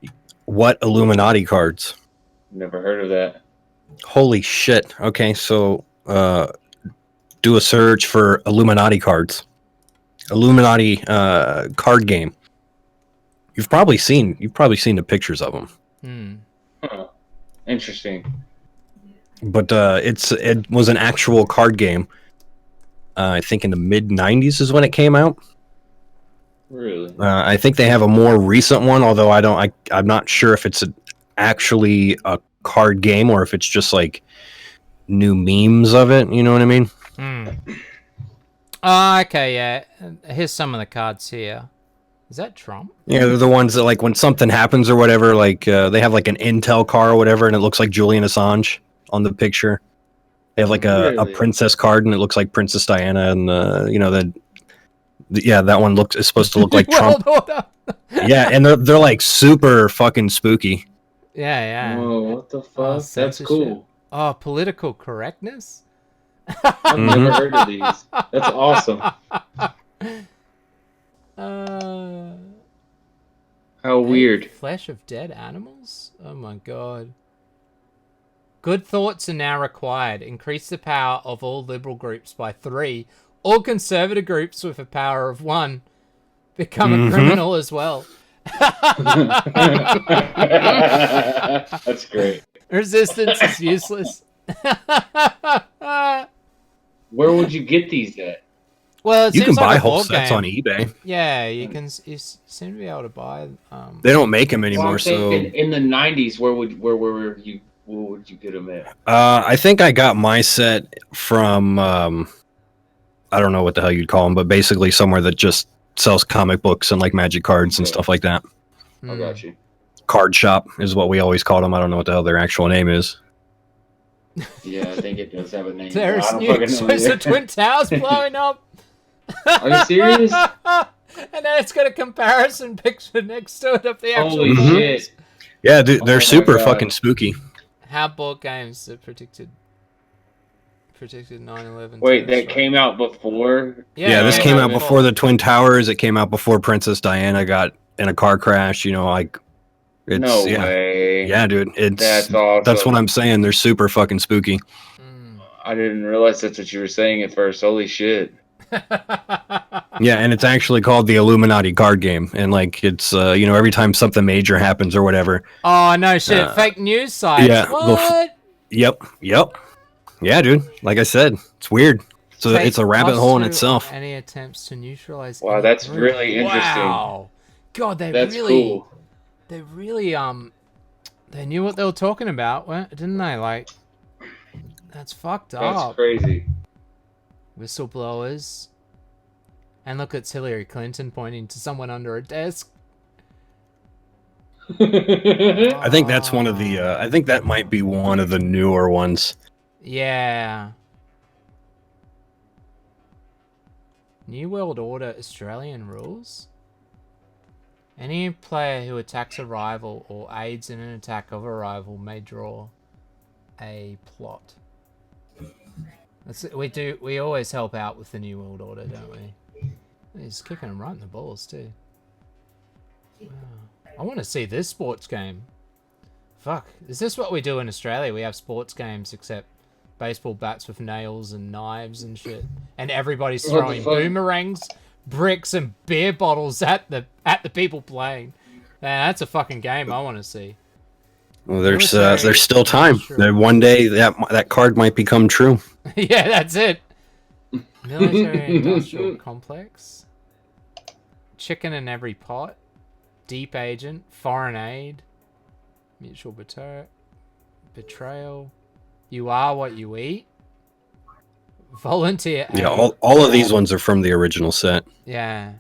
What Illuminati cards? Never heard of that. Holy shit! Okay, so do a search for Illuminati cards. Illuminati card game. You've probably seen the pictures of them. Hmm. Huh. Interesting. But it was an actual card game. I think in the mid '90s is when it came out. Really? I think they have a more recent one, although I'm not sure if it's actually a card game or if it's just like new memes of it. You know what I mean? Hmm. Oh, okay, yeah. Here's some of the cards here. Is that Trump? Yeah, they're the ones that like when something happens or whatever, like they have like an Intel car or whatever, and it looks like Julian Assange on the picture. They have like a Really? princess card, and it looks like Princess Diana, and yeah, that one is supposed to look like Trump. World Order. Yeah, and they're like super fucking spooky. Yeah, yeah. Whoa, what the fuck? Oh, That's censorship. cool. Oh, political correctness? I've never heard of these. That's awesome. How weird. Flesh of dead animals? Oh my god. Good thoughts are now required. Increase the power of all liberal groups by 3. All conservative groups with a power of 1 become a criminal as well. That's great. Resistance is useless. Where would you get these at? Well, it You can seems like buy a whole board sets game. on eBay. Yeah, you can. You seem to be able to buy. They don't make them Well, anymore, I'm saying so in the 90s, where would you get them at? I think I got my set from I don't know what the hell you'd call them, but basically somewhere that just sells comic books and like magic cards and Okay. stuff like that. I got you. Card shop is what we always call them. I don't know what the hell their actual name is. Yeah, I think it does have a name. There's I don't fucking news. know There's the either. Twin Towers blowing up. Are you serious? And then it's got a comparison picture next to it of the actual. Holy Mhm. shit! Yeah, dude, they're Oh my super God. fucking spooky. How board games are predicted 9/11. Wait, that came out before? Yeah, this yeah, came yeah, out yeah. before the Twin Towers. It came out before Princess Diana got in a car crash. You know, like it's No yeah, way. yeah, dude. It's That's awesome. that's what I'm saying. They're super fucking spooky. I didn't realize that's what you were saying at first. Holy shit! Yeah, and it's actually called the Illuminati card game, and like it's every time something major happens or whatever. Oh no shit! Fake news sites. yeah, they'll What? Yep. Yeah, dude. Like I said, it's weird. So Take it's a rabbit hole in itself. Any attempts to neutralize? Wow, any that's group. really interesting. Wow. God, That's cool. they really they knew what they were talking about, didn't they? Like, that's fucked That's up. crazy. Whistleblowers. And look, it's Hillary Clinton pointing to someone under a desk. I think that's one of the. I think that might be one of the newer ones. Yeah. New World Order Australian rules. Any player who attacks a rival or aids in an attack of a rival may draw a plot. We always help out with the New World Order, don't we? He's kicking them right in the balls too. Wow. I want to see this sports game. Fuck, is this what we do in Australia? We have sports games, except baseball bats with nails and knives and shit, and everybody's What the throwing fuck? boomerangs, bricks, and beer bottles at the people playing. Man, that's a fucking game I want to see. Well, Military there's still time. industrial. One day that card might become true. Yeah, that's it. Military industrial complex. Chicken in every pot. Deep agent. Foreign aid. Mutual betrayal. You are what you eat. Volunteer aid. Yeah, all of these ones are from the original set. Yeah.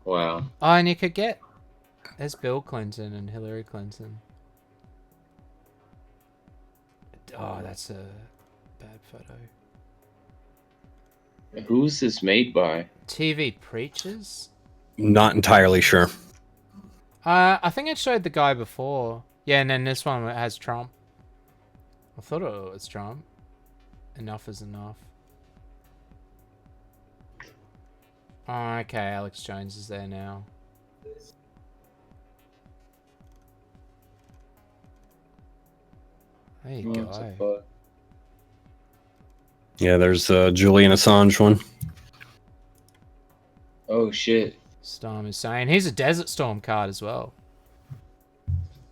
Wow. Oh, and you could get... There's Bill Clinton and Hillary Clinton. Oh, that's a bad photo. Who's this made by? TV Preachers? Not entirely sure. I think it showed the guy before. Yeah, and then this one has Trump. I thought it was Trump. Enough is enough. Oh, okay, Alex Jones is there now. There you go. Yeah, there's Julian Assange one. Oh shit. Storm is saying he's a Desert Storm card as well.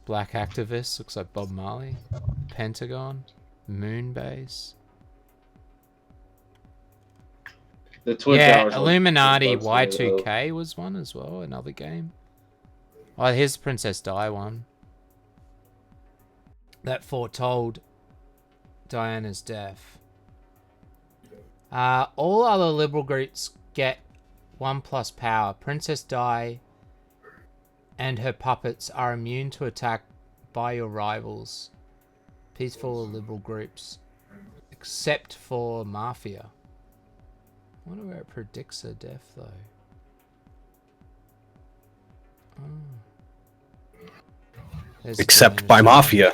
Black activist looks like Bob Marley. Pentagon, Moonbase. The Twin Yeah, Towers Illuminati was bugs me, though. Y2K was one as well. Another game. Oh, here's the Princess Di one. That foretold Diana's death. All other liberal groups get 1+ power. Princess Di and her puppets are immune to attack by your rivals. Peaceful liberal groups. Except for Mafia. I wonder where it predicts her death, though. Oh. Except by Mafia.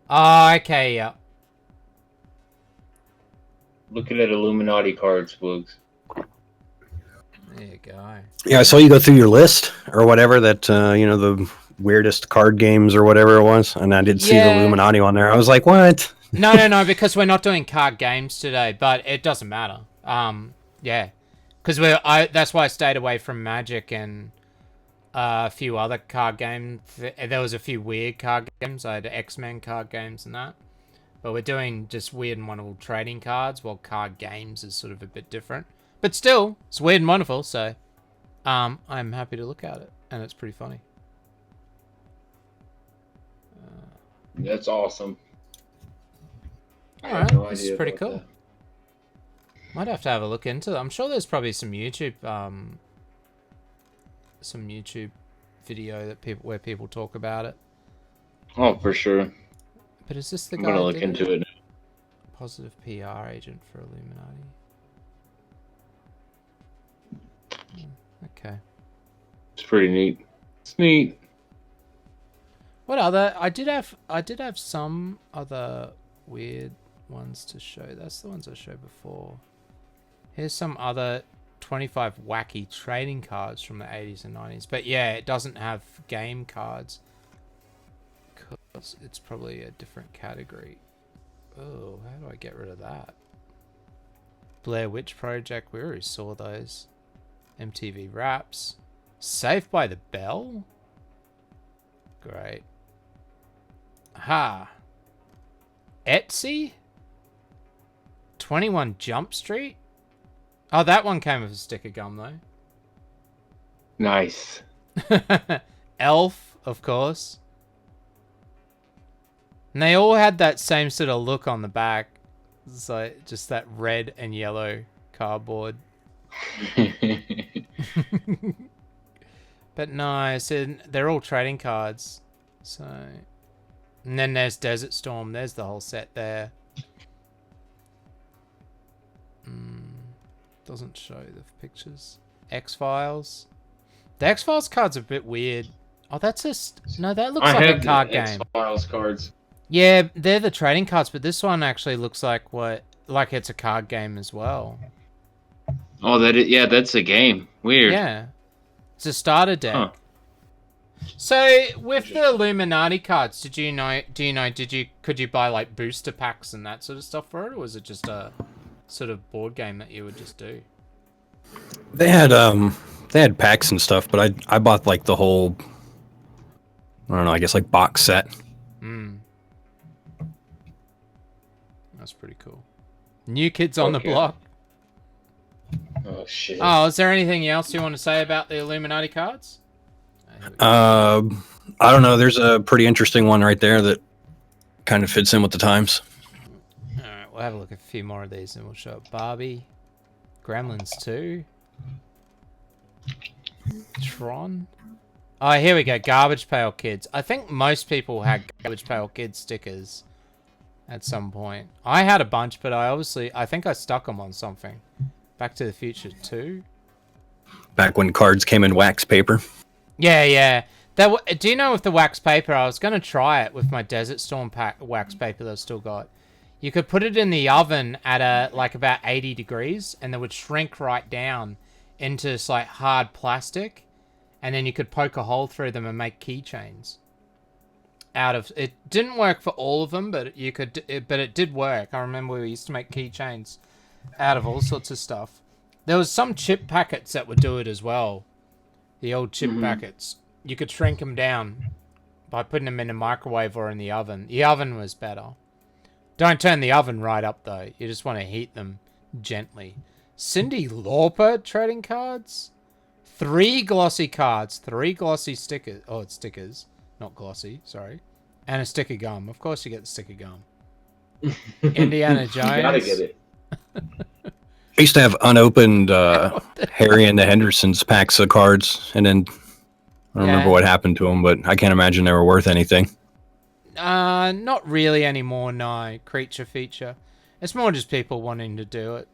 Oh, okay, yeah. Looking at Illuminati cards, Bugs. There you go. Yeah, I saw you go through your list or whatever that the weirdest card games or whatever it was, and I did see the Illuminati on there. I was like, what? No, because we're not doing card games today, but it doesn't matter. Yeah, because that's why I stayed away from Magic and a few other card games. There was a few weird card games. I had X-Men card games and that. But we're doing just weird and wonderful trading cards, while card games is sort of a bit different. But still, it's weird and wonderful, so I'm happy to look at it, and it's pretty funny. That's awesome. Alright, no this is idea pretty about cool. that. Might have to have a look into it. I'm sure there's probably some YouTube video that where people talk about it. Oh, for sure. But is this the I'm guy? gonna look into it. Positive PR agent for Illuminati. Okay. It's pretty neat. It's neat. What other? I did have some other weird ones to show. That's the ones I showed before. Here's some other 25 wacky trading cards from the 80s and 90s. But yeah, it doesn't have game cards. Because it's probably a different category. Oh, how do I get rid of that? Blair Witch Project, we already saw those. MTV Raps. Saved by the Bell? Great. Ha. Etsy? 21 Jump Street? Oh, that one came with a stick of gum, though. Nice. Elf, of course. And they all had that same sort of look on the back. It's like just that red and yellow cardboard. But no, so they're all trading cards. So, and then there's Desert Storm. There's the whole set there. Doesn't show the pictures. X-Files. The X-Files card's a bit weird. Oh, that's just... No, that looks like a card game. X-Files cards. Yeah, they're the trading cards, but this one actually looks like it's a card game as well. Oh, yeah, that's a game. Weird. Yeah. It's a starter deck. Huh. So with the Illuminati cards, could you buy like booster packs and that sort of stuff for it, or was it just a sort of board game that you would just do? They had packs and stuff, but I bought like the whole, I don't know, I guess like box set. That's pretty cool. New Kids on the Block. Oh shit. Oh, is there anything else you want to say about the Illuminati cards? I don't know. There's a pretty interesting one right there that kind of fits in with the times. All right, we'll have a look at a few more of these, and we'll show up Barbie, Gremlins 2, Tron. Oh, here we go. Garbage Pail Kids. I think most people had Garbage Pail Kids stickers at some point. I had a bunch, but I think I stuck them on something. Back to the Future 2. Back when cards came in wax paper. Yeah. Do you know with the wax paper, I was going to try it with my Desert Storm pack wax paper that I still got. You could put it in the oven at like about 80 degrees, and it would shrink right down into this like hard plastic, and then you could poke a hole through them and make keychains out of it. Didn't work for all of them, but but it did work. I remember we used to make keychains out of all sorts of stuff. There was some chip packets that would do it as well. The old chip packets. You could shrink them down by putting them in a microwave or in the oven. The oven was better. Don't turn the oven right up though. You just want to heat them gently. Cyndi Lauper trading cards. 3 glossy cards. 3 glossy stickers. Oh, it's stickers. Not glossy, sorry. And a sticker gum. Of course you get the sticker gum. Indiana Jones. You gotta get it. I used to have unopened Harry and the Hendersons packs of cards, and then I don't remember what happened to them, but I can't imagine they were worth anything. Not really anymore, no. Creature Feature. It's more just people wanting to do it.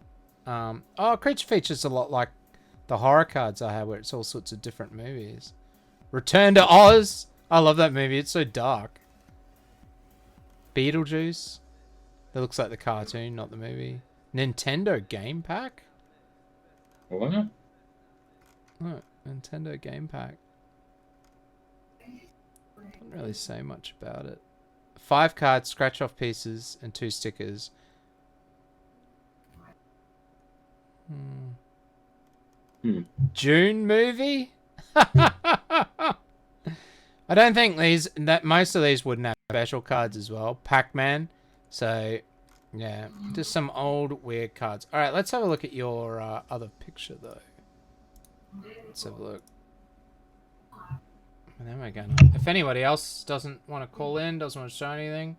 Creature Feature's a lot like the horror cards I have, where it's all sorts of different movies. Return to Oz. I love that movie. It's so dark. Beetlejuice. That looks like the cartoon, not the movie. Nintendo Game Pack? What? Oh, Nintendo Game Pack. Doesn't really say much about it. 5 cards, scratch off pieces, and 2 stickers. June movie? I don't think most of these wouldn't have special cards as well. Pac-Man. So, yeah, just some old weird cards. All right, let's have a look at your other picture though. Let's have a look. And then we're gonna. If anybody else doesn't want to call in, doesn't want to show anything,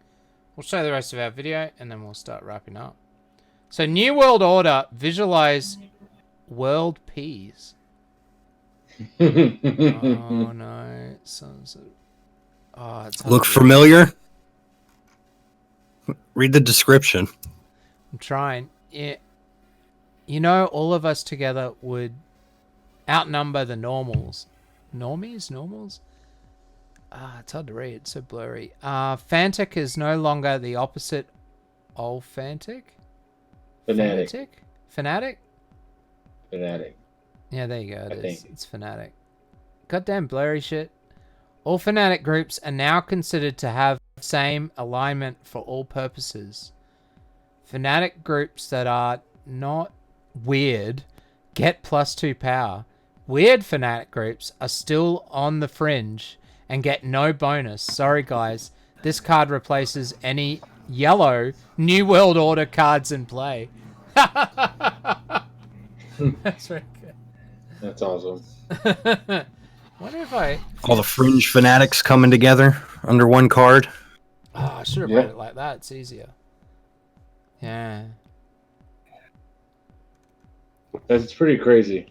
we'll show the rest of our video and then we'll start wrapping up. So, New World Order. Visualize world peas. Oh no! It's Look familiar? Read the description. I'm trying. Yeah. You know, all of us together would outnumber the normals. Normals? It's hard to read. It's so blurry. Fantic is no longer the opposite of Fantic. Fanatic. Fanatic? Fanatic. Yeah, there you go. I think. It's Fanatic. Goddamn blurry shit. All Fanatic groups are now considered to have the same alignment for all purposes. Fanatic groups that are not weird get +2 power. Weird Fanatic groups are still on the fringe and get no bonus. Sorry guys, this card replaces any yellow New World Order cards in play. That's very good. That's awesome. Wonder if I... All the fringe fanatics coming together under one card. Oh, I should have read it like that. It's easier. Yeah. That's pretty crazy.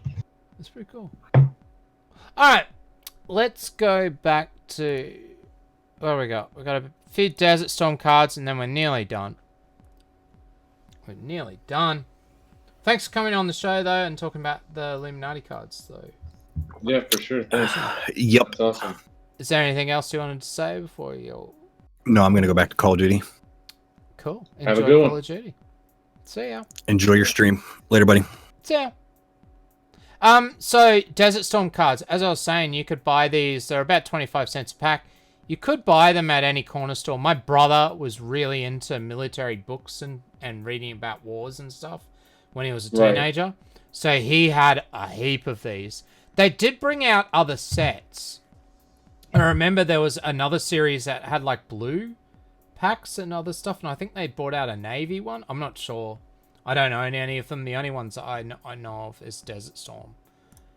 That's pretty cool. Alright. Let's go back to... What do we got? We've got a few Desert Storm cards and then we're nearly done. We're nearly done. Thanks for coming on the show, though, and talking about the Illuminati cards, though. Yeah, for sure. Thanks. Yep. That's awesome. Is there anything else you wanted to say before you... No, I'm going to go back to Call of Duty. Cool. Have a Enjoy good Call one. of Duty. See ya. Enjoy your stream. Later, buddy. See ya. So Desert Storm cards, as I was saying, you could buy these. They're about 25 cents a pack. You could buy them at any corner store. My brother was really into military books and reading about wars and stuff when he was a teenager. Right. So he had a heap of these. They did bring out other sets. I remember there was another series that had like blue packs and other stuff, and I think they brought out a navy one. I'm not sure. I don't own any of them. The only ones I know of is Desert Storm.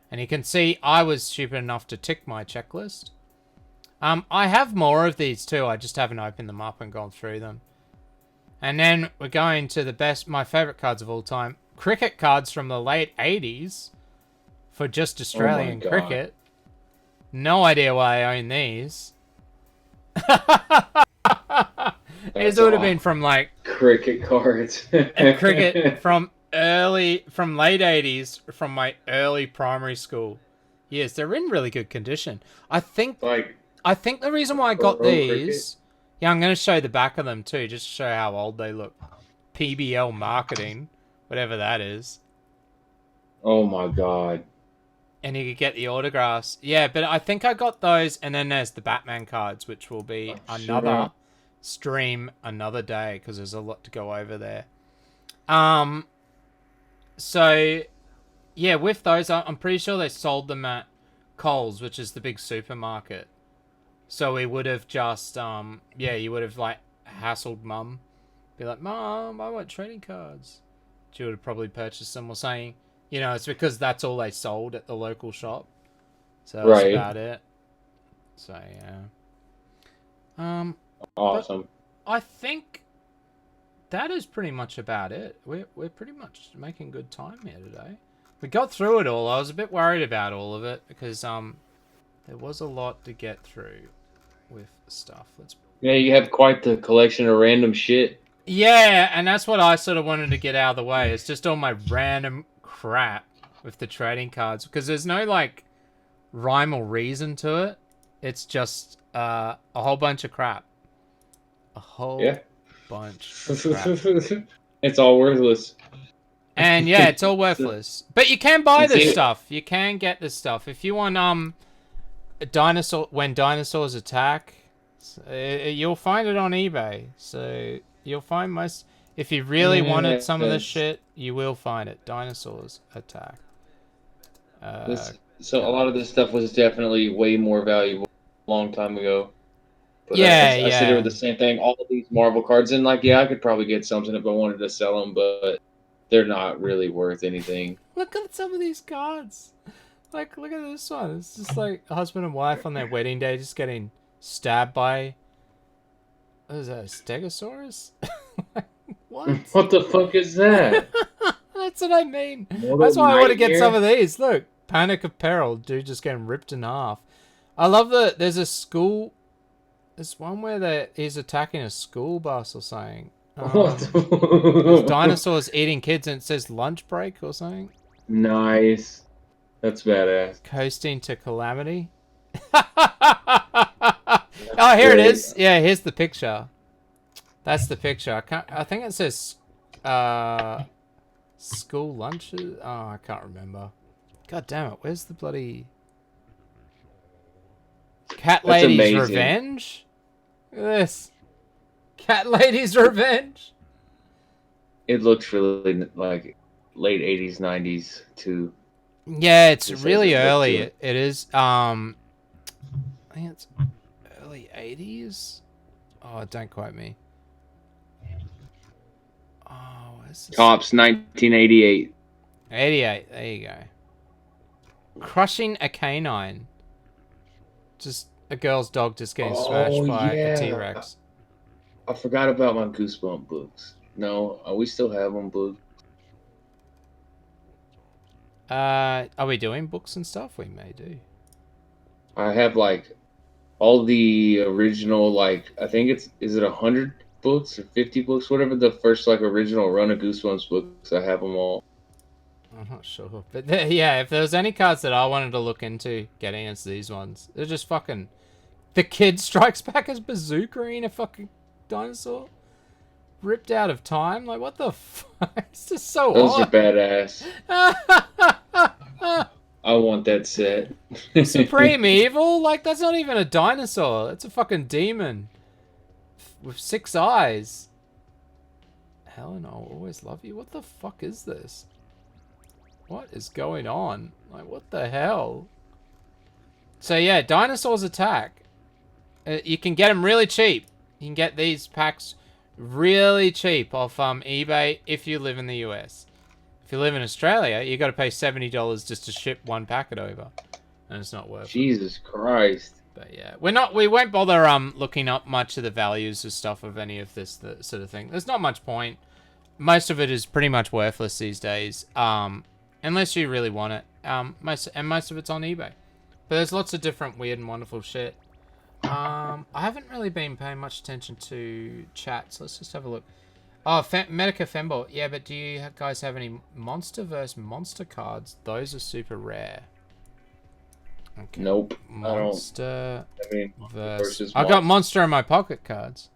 And you can see I was stupid enough to tick my checklist. I have more of these too. I just haven't opened them up and gone through them. And then we're going to my favorite cards of all time. Cricket cards from the late 80s for just Australian cricket. No idea why I own these. These would have been from like cricket cards. Cricket from late 80s, from my early primary school. Yes, they're in really good condition. I think the reason why I got these... Cricket? Yeah, I'm going to show the back of them too, just to show how old they look. PBL marketing, whatever that is. Oh my god. And you could get the autographs. Yeah, but I think I got those, and then there's the Batman cards, which will be another stream another day, because there's a lot to go over there. So, yeah, with those, I'm pretty sure they sold them at Coles, which is the big supermarket. So we would have just, you would have, like, hassled Mum. Be like, Mum, I want trading cards. She would have probably purchased them or saying, you know, it's because that's all they sold at the local shop. So that's about it. So, yeah. Awesome. I think that is pretty much about it. We're pretty much making good time here today. We got through it all. I was a bit worried about all of it because there was a lot to get through with stuff. Yeah, you have quite the collection of random shit. Yeah, and that's what I sort of wanted to get out of the way. It's just all my random crap with the trading cards because there's no like rhyme or reason to it. It's just a whole bunch of crap. A whole bunch of crap. It's all worthless. And yeah, it's all worthless. But you can buy this stuff. You can get this stuff. If you want when dinosaurs attack, you'll find it on eBay. So you'll find most... If you really wanted some of this shit, you will find it. Dinosaurs attack. So a lot of this stuff was definitely way more valuable a long time ago. But I sit here with the same thing. All of these Marvel cards, and like, I could probably get something if I wanted to sell them, but they're not really worth anything. Look at some of these cards. Like, look at this one. It's just like a husband and wife on their wedding day just getting stabbed by... What is that, a Stegosaurus? What? What the fuck is that? That's what I mean. That's why I want to get some of these. Look, Panic of Peril. Dude just getting ripped in half. I love that there's a school... There's one where he's attacking a school bus or something. There's dinosaurs eating kids and it says lunch break or something. Nice. That's badass. Coasting to calamity. Oh, here it is. Yeah, here's the picture. That's the picture. I think it says school lunches. Oh, I can't remember. God damn it. Where's the bloody... Cat Lady's Revenge? Look at this. Cat Lady's Revenge? It looks really like late 80s, 90s too. Yeah, it's really early. It is, I think it's early 80s? Oh, don't quote me. Oh, where's this? Tops 1988. 88, there you go. Crushing a Canine. Just a girl's dog just getting smashed by a T-Rex. I forgot about my Goosebump books. No, we still have them, books. Are we doing books and stuff? We may do. I have like all the original, like, I think is it 100 books or 50 books, whatever the first like original run of Goosebumps books. I have them all. I'm not sure, but yeah, if there was any cards that I wanted to look into getting, it's these ones. They're just fucking... The kid strikes back as Bazooka in a fucking dinosaur. Ripped out of time? Like, what the fuck? It's just so Those odd. are badass. I want that set. Supreme Evil? Like, that's not even a dinosaur. It's a fucking demon. With 6 eyes. Helen, I'll always love you. What the fuck is this? What is going on? Like, what the hell? So yeah, dinosaurs attack. You can get them really cheap. You can get these packs really cheap off eBay if you live in the US. If you live in Australia, you got to pay $70 just to ship one packet over, and it's not worth it. Jesus Christ. But yeah, we won't bother looking up much of the values of stuff of any of this sort of thing. There's not much point. Most of it is pretty much worthless these days, unless you really want it. Most of it's on eBay. But there's lots of different weird and wonderful shit. I haven't really been paying much attention to chat, so let's just have a look. Oh, Medica Fembot. Yeah, but do you guys have any Monster vs. Monster cards? Those are super rare. Okay. Nope. Monster versus I got Monster in my pocket cards.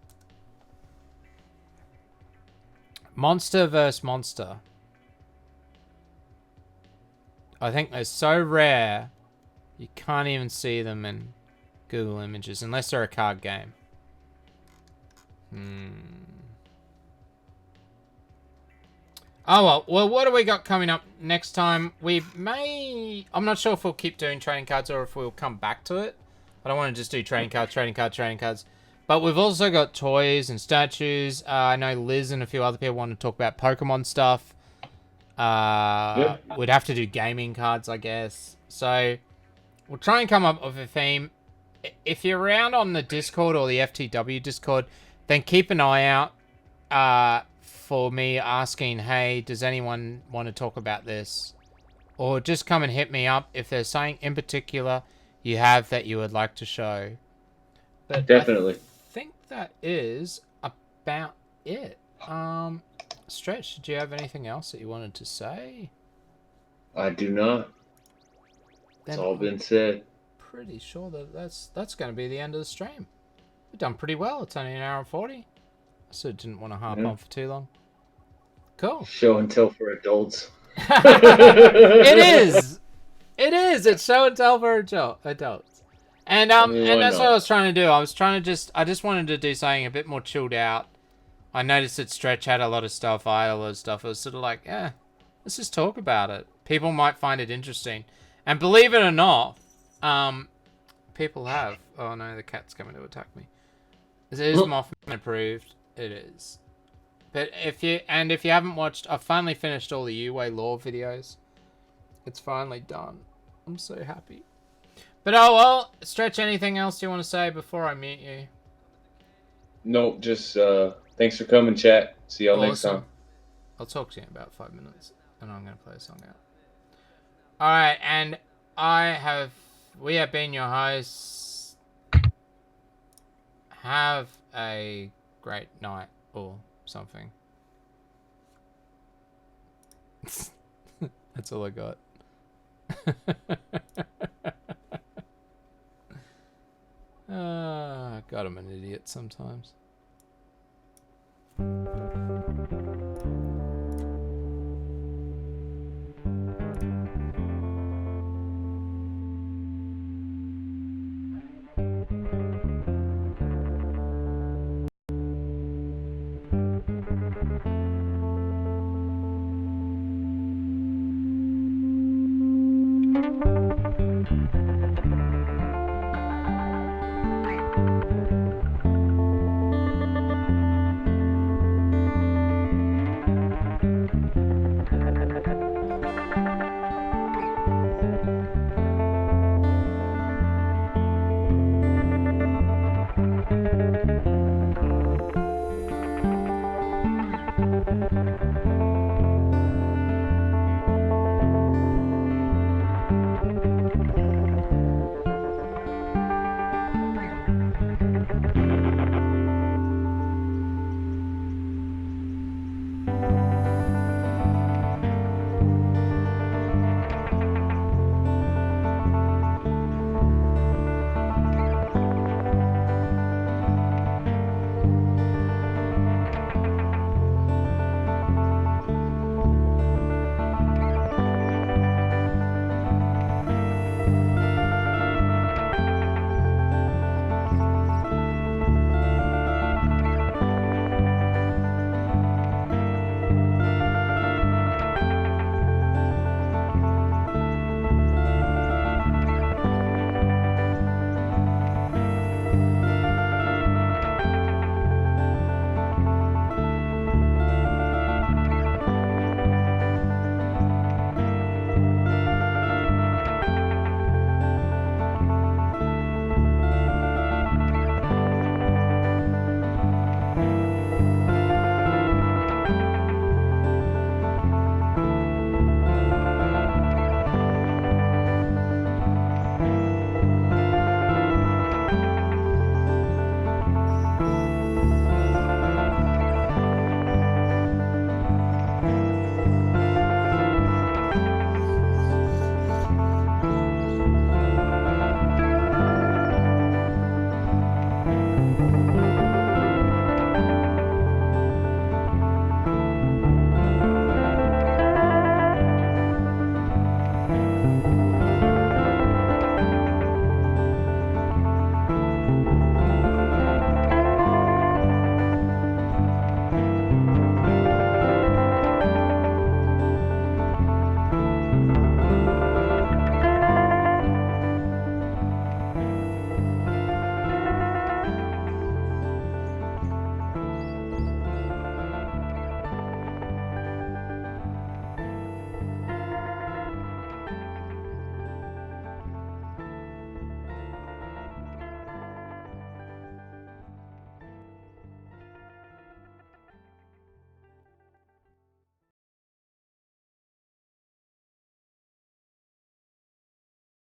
Monster vs. Monster. I think they're so rare, you can't even see them in Google Images, unless they're a card game. Oh, well, what do we got coming up next time? We may... I'm not sure if we'll keep doing trading cards or if we'll come back to it. I don't want to just do trading cards. But we've also got toys and statues. I know Liz and a few other people want to talk about Pokemon stuff. Yep. We'd have to do gaming cards, I guess. So we'll try and come up with a theme. If you're around on the Discord or the FTW Discord, then keep an eye out for me asking, hey, does anyone want to talk about this? Or just come and hit me up if there's something in particular you have that you would like to show. But definitely. I think that is about it. Stretch, did you have anything else that you wanted to say? I do not. It's all been said. Pretty sure that that's going to be the end of the stream. We've done pretty well. It's only an hour and 40. I still didn't want to harp on for too long. Cool. Show and tell for adults. It is. It's show and tell for adults. And and that's what I was trying to do. I just wanted to do something a bit more chilled out. I noticed that Stretch had a lot of stuff. I had a lot of stuff. I was sort of like, let's just talk about it. People might find it interesting. And believe it or not, people have. Oh no, the cat's coming to attack me. It is Mothman approved. It is. But if you haven't watched, I've finally finished all the Yue lore videos. It's finally done. I'm so happy. But oh well, Stretch, anything else you want to say before I mute you? Nope, just thanks for coming, chat. See y'all next time. I'll talk to you in about 5 minutes, and I'm gonna play a song out. Alright, and we have been your hosts. Have a great night or something. That's all I got. God, I'm an idiot sometimes.